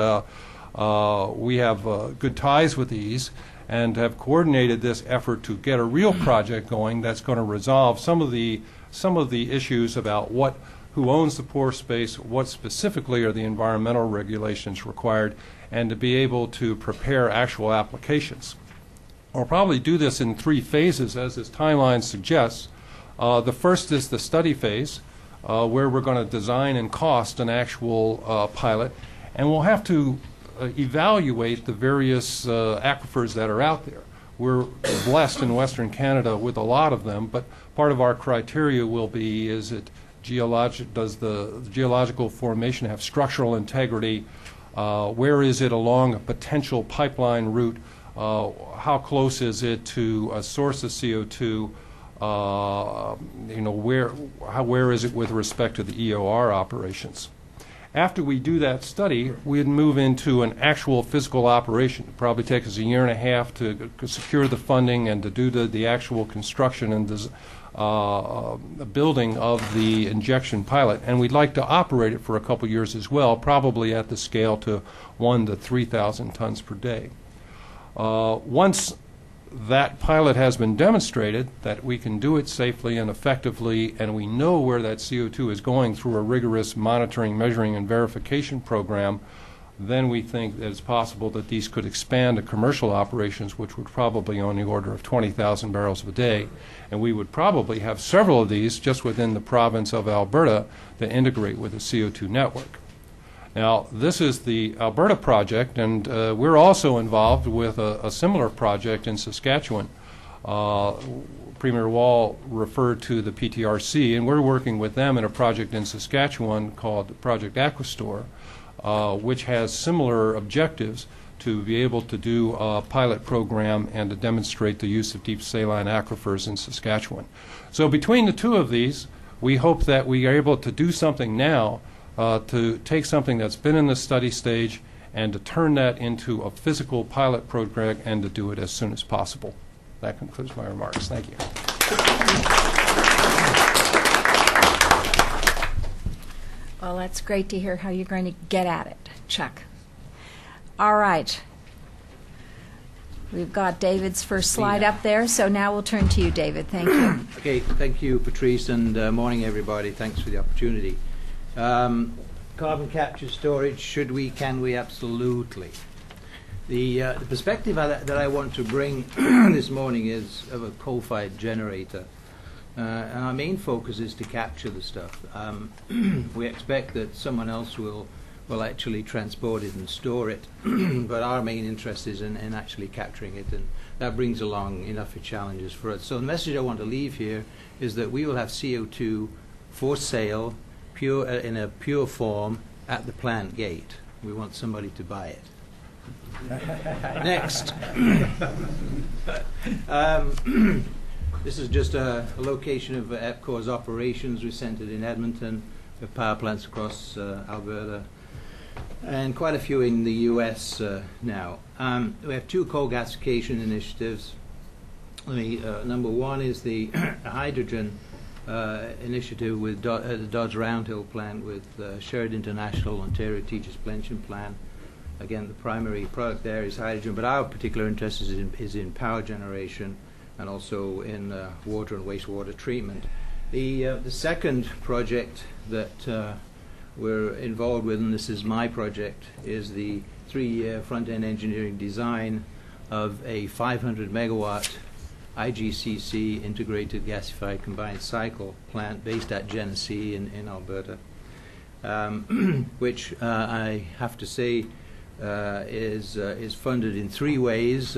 we have good ties with these and have coordinated this effort to get a real project going that's going to resolve some of the issues about who owns the pore space, what specifically are the environmental regulations required, and to be able to prepare actual applications. I'll probably do this in 3 phases, as this timeline suggests. The first is the study phase, where we're going to design and cost an actual pilot, and we'll have to evaluate the various aquifers that are out there. We're blessed in Western Canada with a lot of them, but part of our criteria will be, does the geological formation have structural integrity? Where is it along a potential pipeline route? How close is it to a source of CO2? Where is it with respect to the EOR operations? After we do that study, we'd move into an actual physical operation. It'd probably take us a year and a half to secure the funding and to do the actual construction and the building of the injection pilot. And we'd like to operate it for a couple years as well, probably at the scale to 1,000 to 3,000 tons per day. Once that pilot has been demonstrated that we can do it safely and effectively, and we know where that CO2 is going through a rigorous monitoring, measuring, and verification program, then we think that it's possible that these could expand to commercial operations, which would probably on the order of 20,000 barrels a day. And we would probably have several of these just within the province of Alberta that integrate with the CO2 network. Now, this is the Alberta project, and we're also involved with a similar project in Saskatchewan. Premier Wall referred to the PTRC, and we're working with them in a project in Saskatchewan called Project Aquastore, which has similar objectives to be able to do a pilot program and to demonstrate the use of deep saline aquifers in Saskatchewan. So between the two of these, we hope that we are able to do something now to take something that's been in the study stage and to turn that into a physical pilot program and to do it as soon as possible. That concludes my remarks. Thank you. Well, that's great to hear how you're going to get at it, Chuck. All right. We've got David's first slide up there, so now we'll turn to you, David. Thank you. Okay, thank you, Patrice, and morning, everybody. Thanks for the opportunity. Carbon capture storage, should we, can we? Absolutely. The perspective that I want to bring this morning is of a coal-fired generator. And our main focus is to capture the stuff. We expect that someone else will actually transport it and store it, but our main interest is in actually capturing it, and that brings along enough of challenges for us. So the message I want to leave here is that we will have CO2 for sale, pure in a pure form, at the plant gate. We want somebody to buy it. Next. This is just a location of EPCOR's operations. We centered in Edmonton. We have power plants across Alberta and quite a few in the U.S. Now. We have two coal gasification initiatives. Number one is the hydrogen initiative with the Dodge Roundhill plant with Shared International Ontario Teachers Pension Plan. Again, the primary product there is hydrogen, but our particular interest is in power generation and also in water and wastewater treatment. The second project that we're involved with, and this is my project, is the 3-year front-end engineering design of a 500 megawatt IGCC integrated gasified combined cycle plant based at Genesee in Alberta, which I have to say is funded in 3 ways.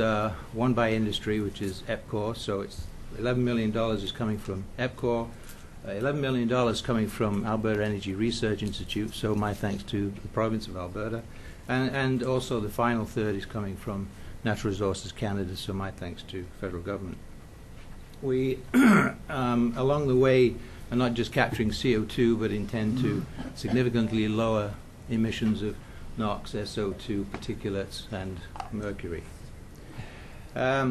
One by industry, which is EPCOR, so it's $11 million is coming from EPCOR, $11 million coming from Alberta Energy Research Institute, so my thanks to the province of Alberta, and also the final third is coming from Natural Resources Canada, so my thanks to federal government. We, along the way, are not just capturing CO2, but intend to significantly lower emissions of NOx, SO2, particulates, and mercury. I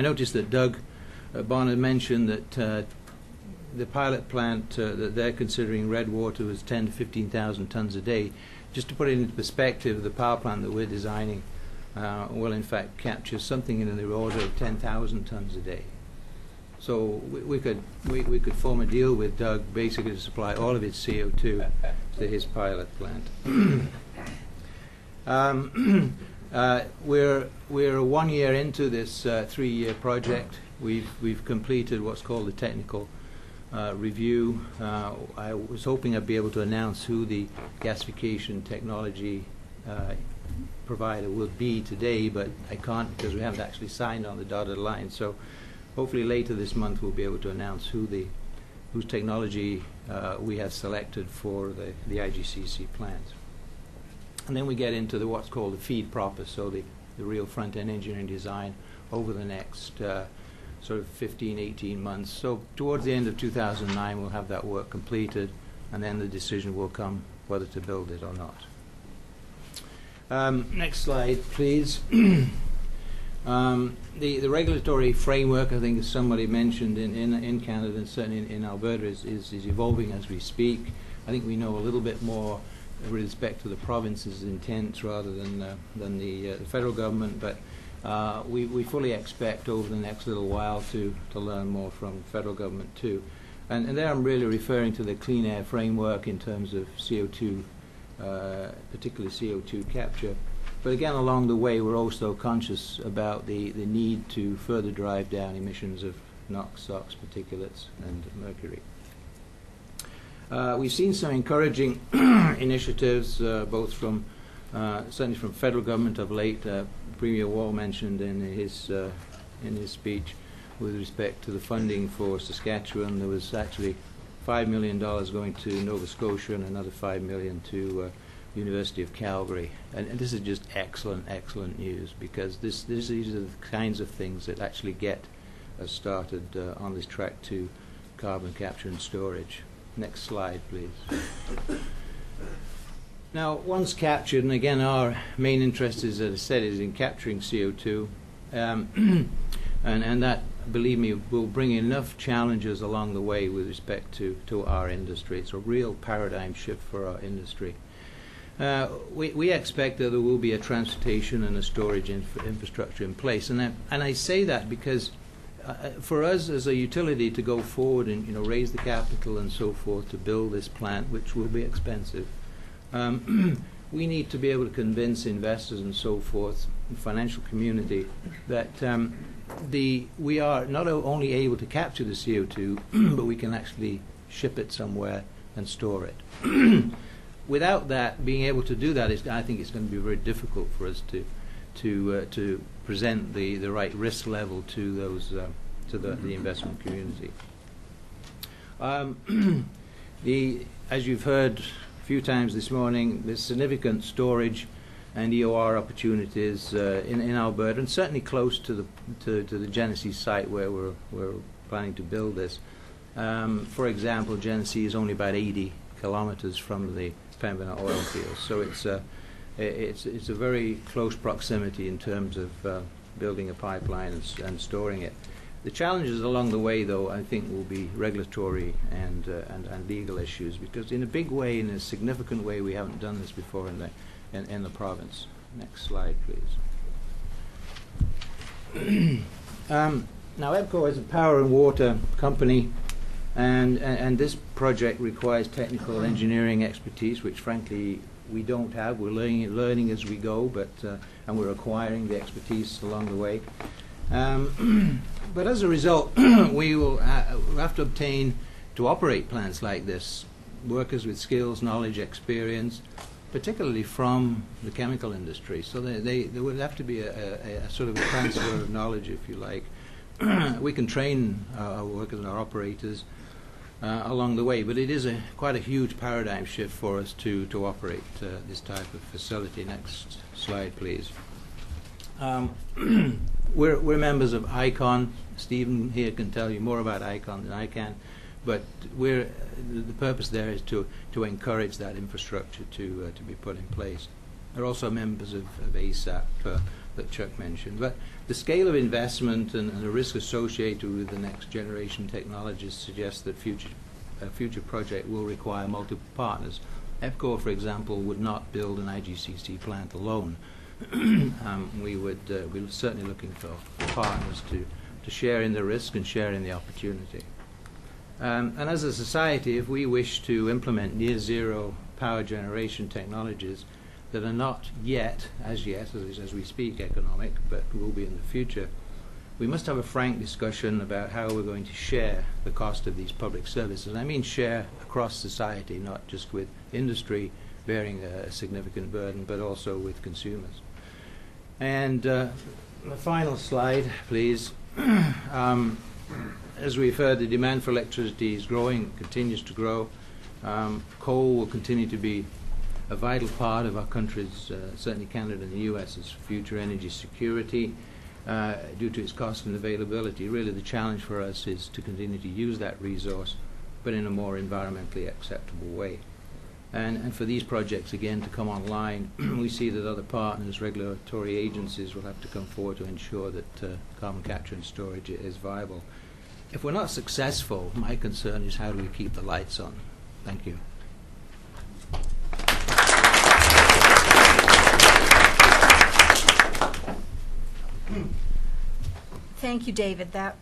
noticed that Doug Bonner mentioned that the pilot plant that they're considering Redwater was 10 to 15,000 tons a day. Just to put it into perspective, the power plant that we're designing will in fact capture something in the order of 10,000 tons a day. So we could form a deal with Doug basically to supply all of its CO2 to his pilot plant. We're 1 year into this 3-year project. We've completed what's called the technical review. I was hoping I'd be able to announce who the gasification technology provider will be today, but I can't because we haven't actually signed on the dotted line. So hopefully later this month we'll be able to announce whose technology we have selected for the IGCC plant. And then we get into what's called the feed proper, so the real front-end engineering design over the next sort of 15, 18 months. So towards the end of 2009 we'll have that work completed, and then the decision will come whether to build it or not. Next slide, please. The regulatory framework, I think, as somebody mentioned, in Canada and certainly in Alberta, is evolving as we speak. I think we know a little bit more with respect to the province's intent rather than the federal government, but we fully expect over the next little while to learn more from the federal government too. And there I'm really referring to the clean air framework in terms of CO2, particularly CO2 capture. But again, along the way, we're also conscious about the need to further drive down emissions of NOx, SOx, particulates, and mercury. We've seen some encouraging initiatives, both from certainly from federal government of late. Premier Wall mentioned in his speech with respect to the funding for Saskatchewan. There was actually $5 million going to Nova Scotia and another $5 million to University of Calgary. And this is just excellent, excellent news, because these are the kinds of things that actually get us started on this track to carbon capture and storage. Next slide, please. Now, once captured, and again, our main interest, as I said, is in capturing CO2, and that, believe me, will bring enough challenges along the way with respect to our industry. It's a real paradigm shift for our industry. We expect that there will be a transportation and a storage infrastructure in place, and I say that because for us as a utility to go forward and raise the capital and so forth to build this plant, which will be expensive, we need to be able to convince investors and so forth, the financial community, that we are not only able to capture the CO2, but we can actually ship it somewhere and store it. Without that, being able to do that, I think it's going to be very difficult for us to present the right risk level to those to the investment community. As you've heard a few times this morning, there's significant storage and EOR opportunities in Alberta, and certainly close to the Genesee site where we're planning to build this. For example, Genesee is only about 80 kilometers from the Pembina oil field, so it's a very close proximity in terms of building a pipeline and storing it. The challenges along the way, though, I think will be regulatory and legal issues, because in a big way, in a significant way, we haven't done this before in the province. Next slide, please. Now, EBCO is a power and water company, and this project requires technical engineering expertise, which frankly we don't have. We're learning as we go, but and we're acquiring the expertise along the way. But as a result, we will have to obtain, to operate plants like this, workers with skills, knowledge, experience, particularly from the chemical industry. So there would have to be a sort of a transfer of knowledge, if you like. We can train our workers and our operators along the way, but it is quite a huge paradigm shift for us to operate this type of facility. Next slide, please. We're members of ICON. Stephen here can tell you more about ICON than I can, but the purpose there is to encourage that infrastructure to be put in place. They're also members of ASAP that Chuck mentioned. But the scale of investment and the risk associated with the next generation technologies suggests that a future project will require multiple partners. EBCO, for example, would not build an IGCC plant alone. We're certainly looking for partners to share in the risk and share in the opportunity. And as a society, if we wish to implement near zero power generation technologies that are not yet, as we speak, economic, but will be in the future, we must have a frank discussion about how we're going to share the cost of these public services. And I mean share across society, not just with industry bearing a significant burden, but also with consumers. And the final slide, please. As we've heard, the demand for electricity is growing, continues to grow. Coal will continue to be a vital part of our country's, certainly Canada and the US's future energy security due to its cost and availability. Really the challenge for us is to continue to use that resource but in a more environmentally acceptable way. And for these projects, again, to come online, we see that other partners, regulatory agencies, will have to come forward to ensure that carbon capture and storage is viable. If we're not successful, my concern is how do we keep the lights on? Thank you. Thank you, David. That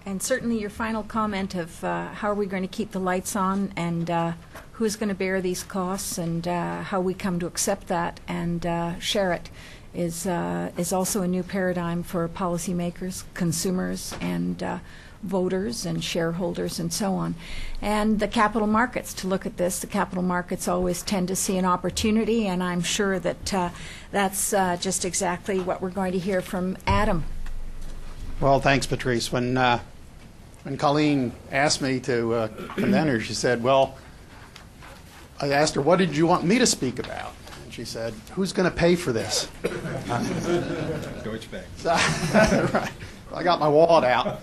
and certainly your final comment of how are we going to keep the lights on and who's going to bear these costs and how we come to accept that and share it is also a new paradigm for policymakers, consumers, and voters and shareholders and so on. And the capital markets, to look at this, the capital markets always tend to see an opportunity, and I'm sure that that's just exactly what we're going to hear from Adam. Well, thanks, Patrice. When Colleen asked me to come down here, she said, well, I asked her, what did you want me to speak about? And she said, who's going to pay for this? Deutsche Bank. So, right. I got my wallet out.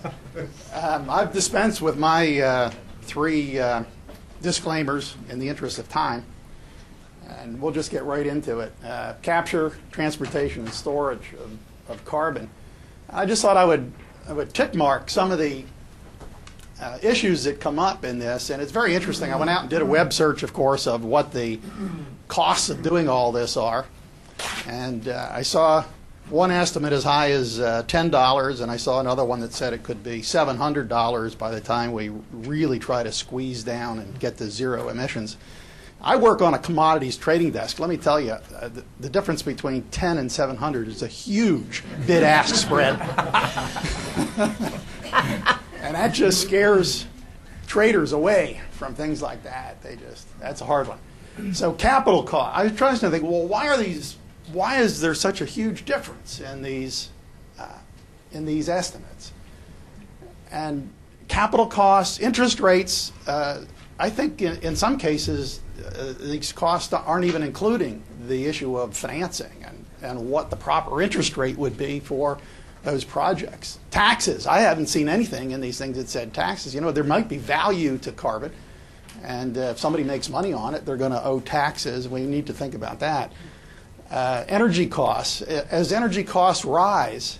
I've dispensed with my three disclaimers in the interest of time, and we'll just get right into it. Capture, transportation, and storage of carbon. I just thought I would tick mark some of the issues that come up in this, and it's very interesting. I went out and did a web search, of course, of what the costs of doing all this are, and I saw one estimate as high as $10, and I saw another one that said it could be $700 by the time we really try to squeeze down and get to zero emissions. I work on a commodities trading desk. Let me tell you, the difference between 10 and 700 is a huge bid-ask spread. And that just scares traders away from things like that. That's a hard one. So capital cost. I was trying to think, well, why is there such a huge difference in these estimates? And capital costs, interest rates, I think in some cases, these costs aren't even including the issue of financing and what the proper interest rate would be for those projects. Taxes. I haven't seen anything in these things that said taxes. You know, there might be value to carbon, and if somebody makes money on it, they're going to owe taxes. We need to think about that. Energy costs. As energy costs rise,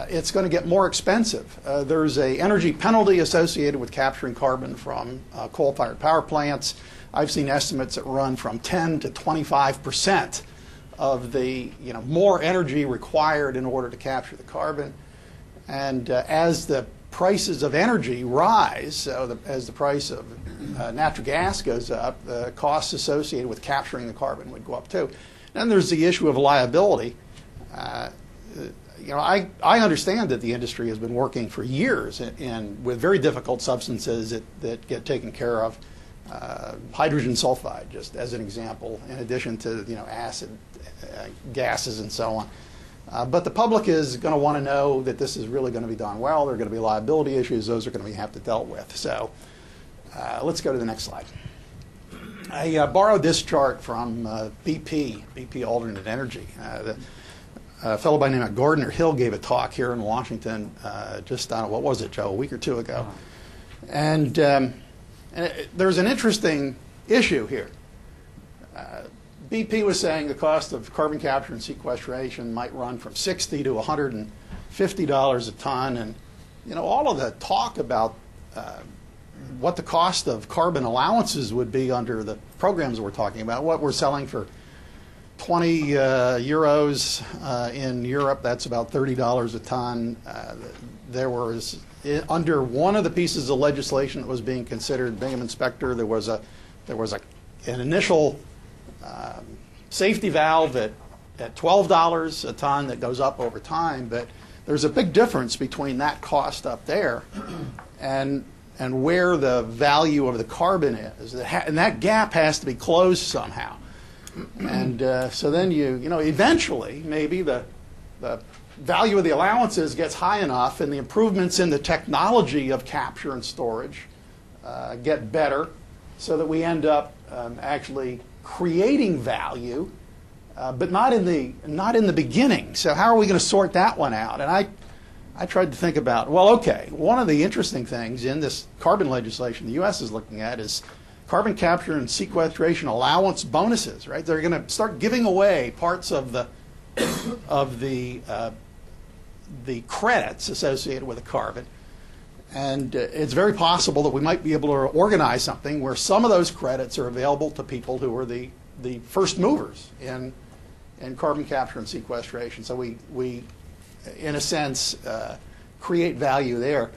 it's going to get more expensive. There's an energy penalty associated with capturing carbon from coal-fired power plants. I've seen estimates that run from 10 to 25% of the more energy required in order to capture the carbon. And as the prices of energy rise, so as the price of natural gas goes up, the costs associated with capturing the carbon would go up too. Then there's the issue of liability. I understand that the industry has been working for years with very difficult substances that get taken care of. Hydrogen sulfide, just as an example, in addition to acid gases and so on. But the public is going to want to know that this is really going to be done well. There are going to be liability issues. Those are going to have to dealt with. So let's go to the next slide. I borrowed this chart from BP Alternate Energy. A fellow by the name of Gardner Hill gave a talk here in Washington just on, what was it, Joe, a week or two ago. And there's an interesting issue here. BP was saying the cost of carbon capture and sequestration might run from $60 to $150 a ton. And, all of the talk about what the cost of carbon allowances would be under the programs we're talking about, what we're selling for 20 euros in Europe, that's about $30 a ton. There was, under one of the pieces of legislation that was being considered, Bingham and Specter, there was an initial safety valve at $12 a ton that goes up over time, but there's a big difference between that cost up there and where the value of the carbon is, and that gap has to be closed somehow. And so then eventually maybe the value of the allowances gets high enough, and the improvements in the technology of capture and storage get better, so that we end up actually creating value, but not in the beginning. So how are we going to sort that one out? And I tried to think about, well, okay, one of the interesting things in this carbon legislation the U.S. is looking at is carbon capture and sequestration allowance bonuses, right? They're going to start giving away parts of the credits associated with the carbon. And it's very possible that we might be able to organize something where some of those credits are available to people who are the first movers in carbon capture and sequestration. So we in a sense, create value there.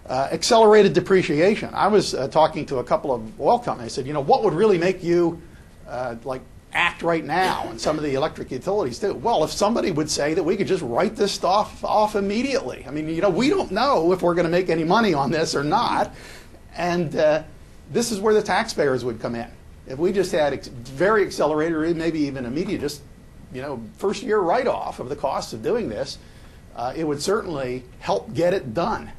Accelerated depreciation. I was talking to a couple of oil companies. I said, you know, what would really make you act right now, and some of the electric utilities do? Well, if somebody would say that we could just write this stuff off immediately. I mean, you know, we don't know if we're going to make any money on this or not, and this is where the taxpayers would come in. If we just had very accelerated, or maybe even immediate, just, you know, first year write-off of the cost of doing this, it would certainly help get it done.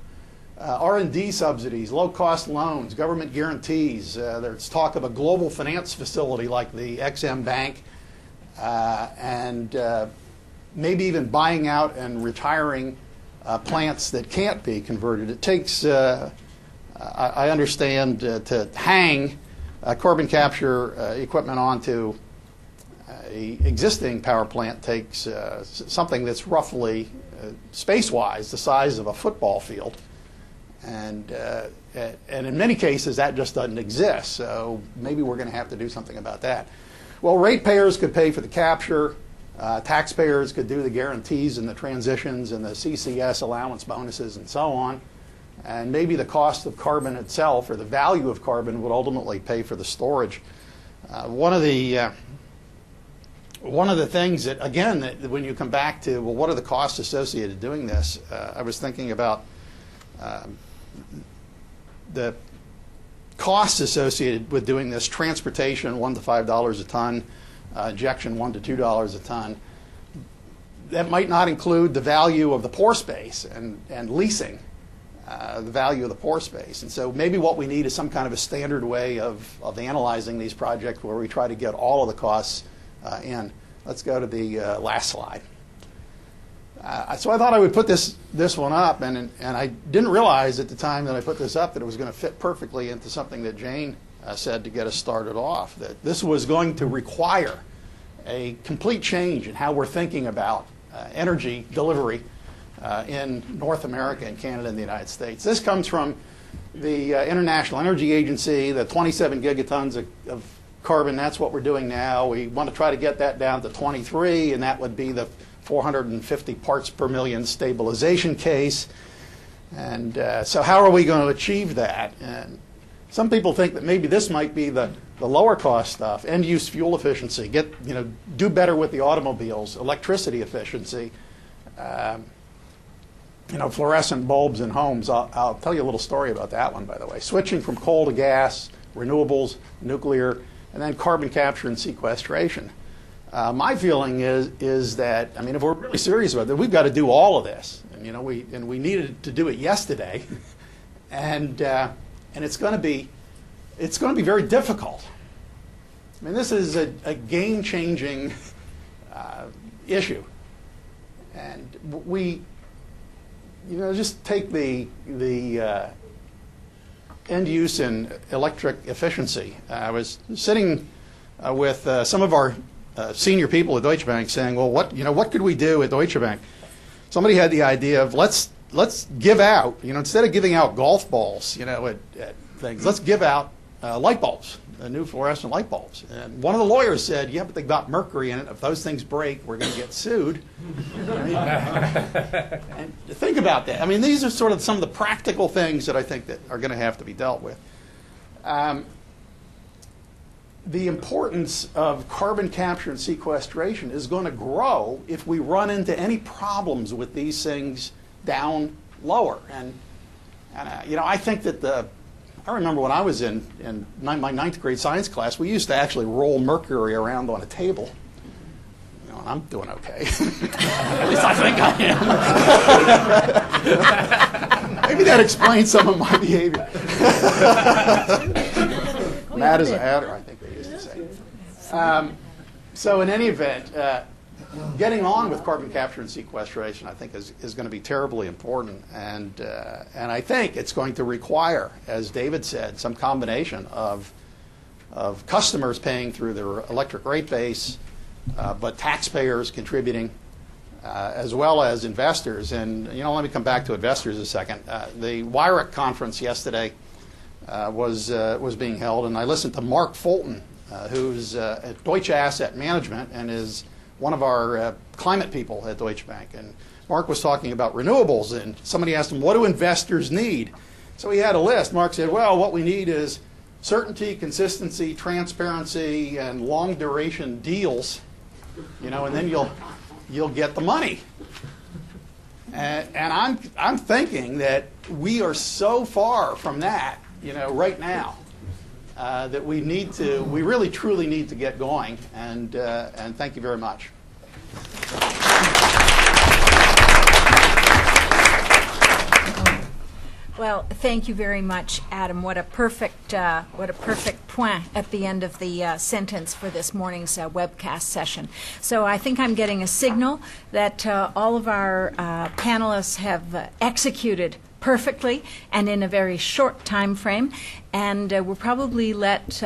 R&D subsidies, low-cost loans, government guarantees. There's talk of a global finance facility like the XM Bank, and maybe even buying out and retiring plants that can't be converted. It takes, I understand, to hang carbon capture equipment onto an existing power plant takes something that's roughly, space-wise, the size of a football field. And in many cases, that just doesn't exist. So maybe we're going to have to do something about that. Well, ratepayers could pay for the capture. Taxpayers could do the guarantees and the transitions and the CCS allowance bonuses and so on. And maybe the cost of carbon itself, or the value of carbon, would ultimately pay for the storage. One of the things that, again, that when you come back to, well, what are the costs associated doing this? I was thinking about the costs associated with doing this: transportation, $1 to $5 a ton, injection, $1 to $2 a ton. That might not include the value of the pore space and leasing the value of the pore space. And so maybe what we need is some kind of a standard way of analyzing these projects where we try to get all of the costs in. Let's go to the last slide. So I thought I would put this one up, and I didn't realize at the time that I put this up that it was going to fit perfectly into something that Jane said to get us started off, that this was going to require a complete change in how we're thinking about energy delivery in North America and Canada and the United States. This comes from the International Energy Agency, the 27 gigatons of carbon. That's what we're doing now. We want to try to get that down to 23, and that would be the 450 parts per million stabilization case. And so how are we going to achieve that? And some people think that maybe this might be the lower cost stuff: end-use fuel efficiency, do better with the automobiles, electricity efficiency, fluorescent bulbs in homes. I'll tell you a little story about that one, by the way. Switching from coal to gas, renewables, nuclear, and then carbon capture and sequestration. My feeling is that, I mean, if we're really serious about it, we've got to do all of this, and we needed to do it yesterday, and it's going to be very difficult. I mean, this is a game-changing issue, and we, just take the end use in electric efficiency. I was sitting with some of our senior people at Deutsche Bank saying, well, what could we do at Deutsche Bank? Somebody had the idea of let's give out, instead of giving out golf balls, at things, let's give out light bulbs, new fluorescent light bulbs. And one of the lawyers said, yeah, but they've got mercury in it. If those things break, we're going to get sued. And think about that. I mean, these are sort of some of the practical things that I think that are going to have to be dealt with. The importance of carbon capture and sequestration is going to grow if we run into any problems with these things down lower. And I think that I remember when I was in my 9th grade science class, we used to actually roll mercury around on a table. And I'm doing okay. At least I think I am. Maybe that explains some of my behavior. Mad as a hatter, I think they used to say. So in any event, getting on with carbon capture and sequestration, I think, is going to be terribly important. And I think it's going to require, as David said, some combination of customers paying through their electric rate base, but taxpayers contributing, as well as investors. And, let me come back to investors a second. The WIREC conference yesterday was being held, and I listened to Mark Fulton, who's at Deutsche Asset Management and is one of our climate people at Deutsche Bank. And Mark was talking about renewables, and somebody asked him, what do investors need? So he had a list. Mark said, well, what we need is certainty, consistency, transparency, and long duration deals, and then you'll get the money. And I'm thinking that we are so far from that, right now, that we really truly need to get going. And thank you very much. Well, thank you very much, Adam. What a perfect point at the end of the sentence for this morning's webcast session. So I think I'm getting a signal that all of our panelists have executed perfectly and in a very short time frame, and we'll probably let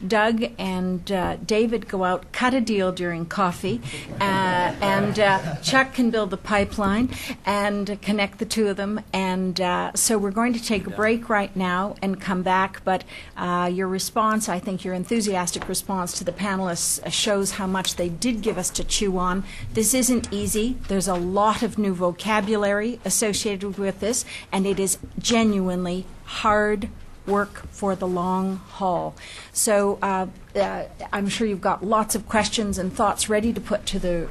Doug and David go out, cut a deal during coffee, and Chuck can build the pipeline and connect the two of them. And so we're going to take a break right now and come back. But your response, I think your enthusiastic response to the panelists shows how much they did give us to chew on. This isn't easy. There's a lot of new vocabulary associated with this, and it is genuinely hard work for the long haul. So I'm sure you've got lots of questions and thoughts ready to put to the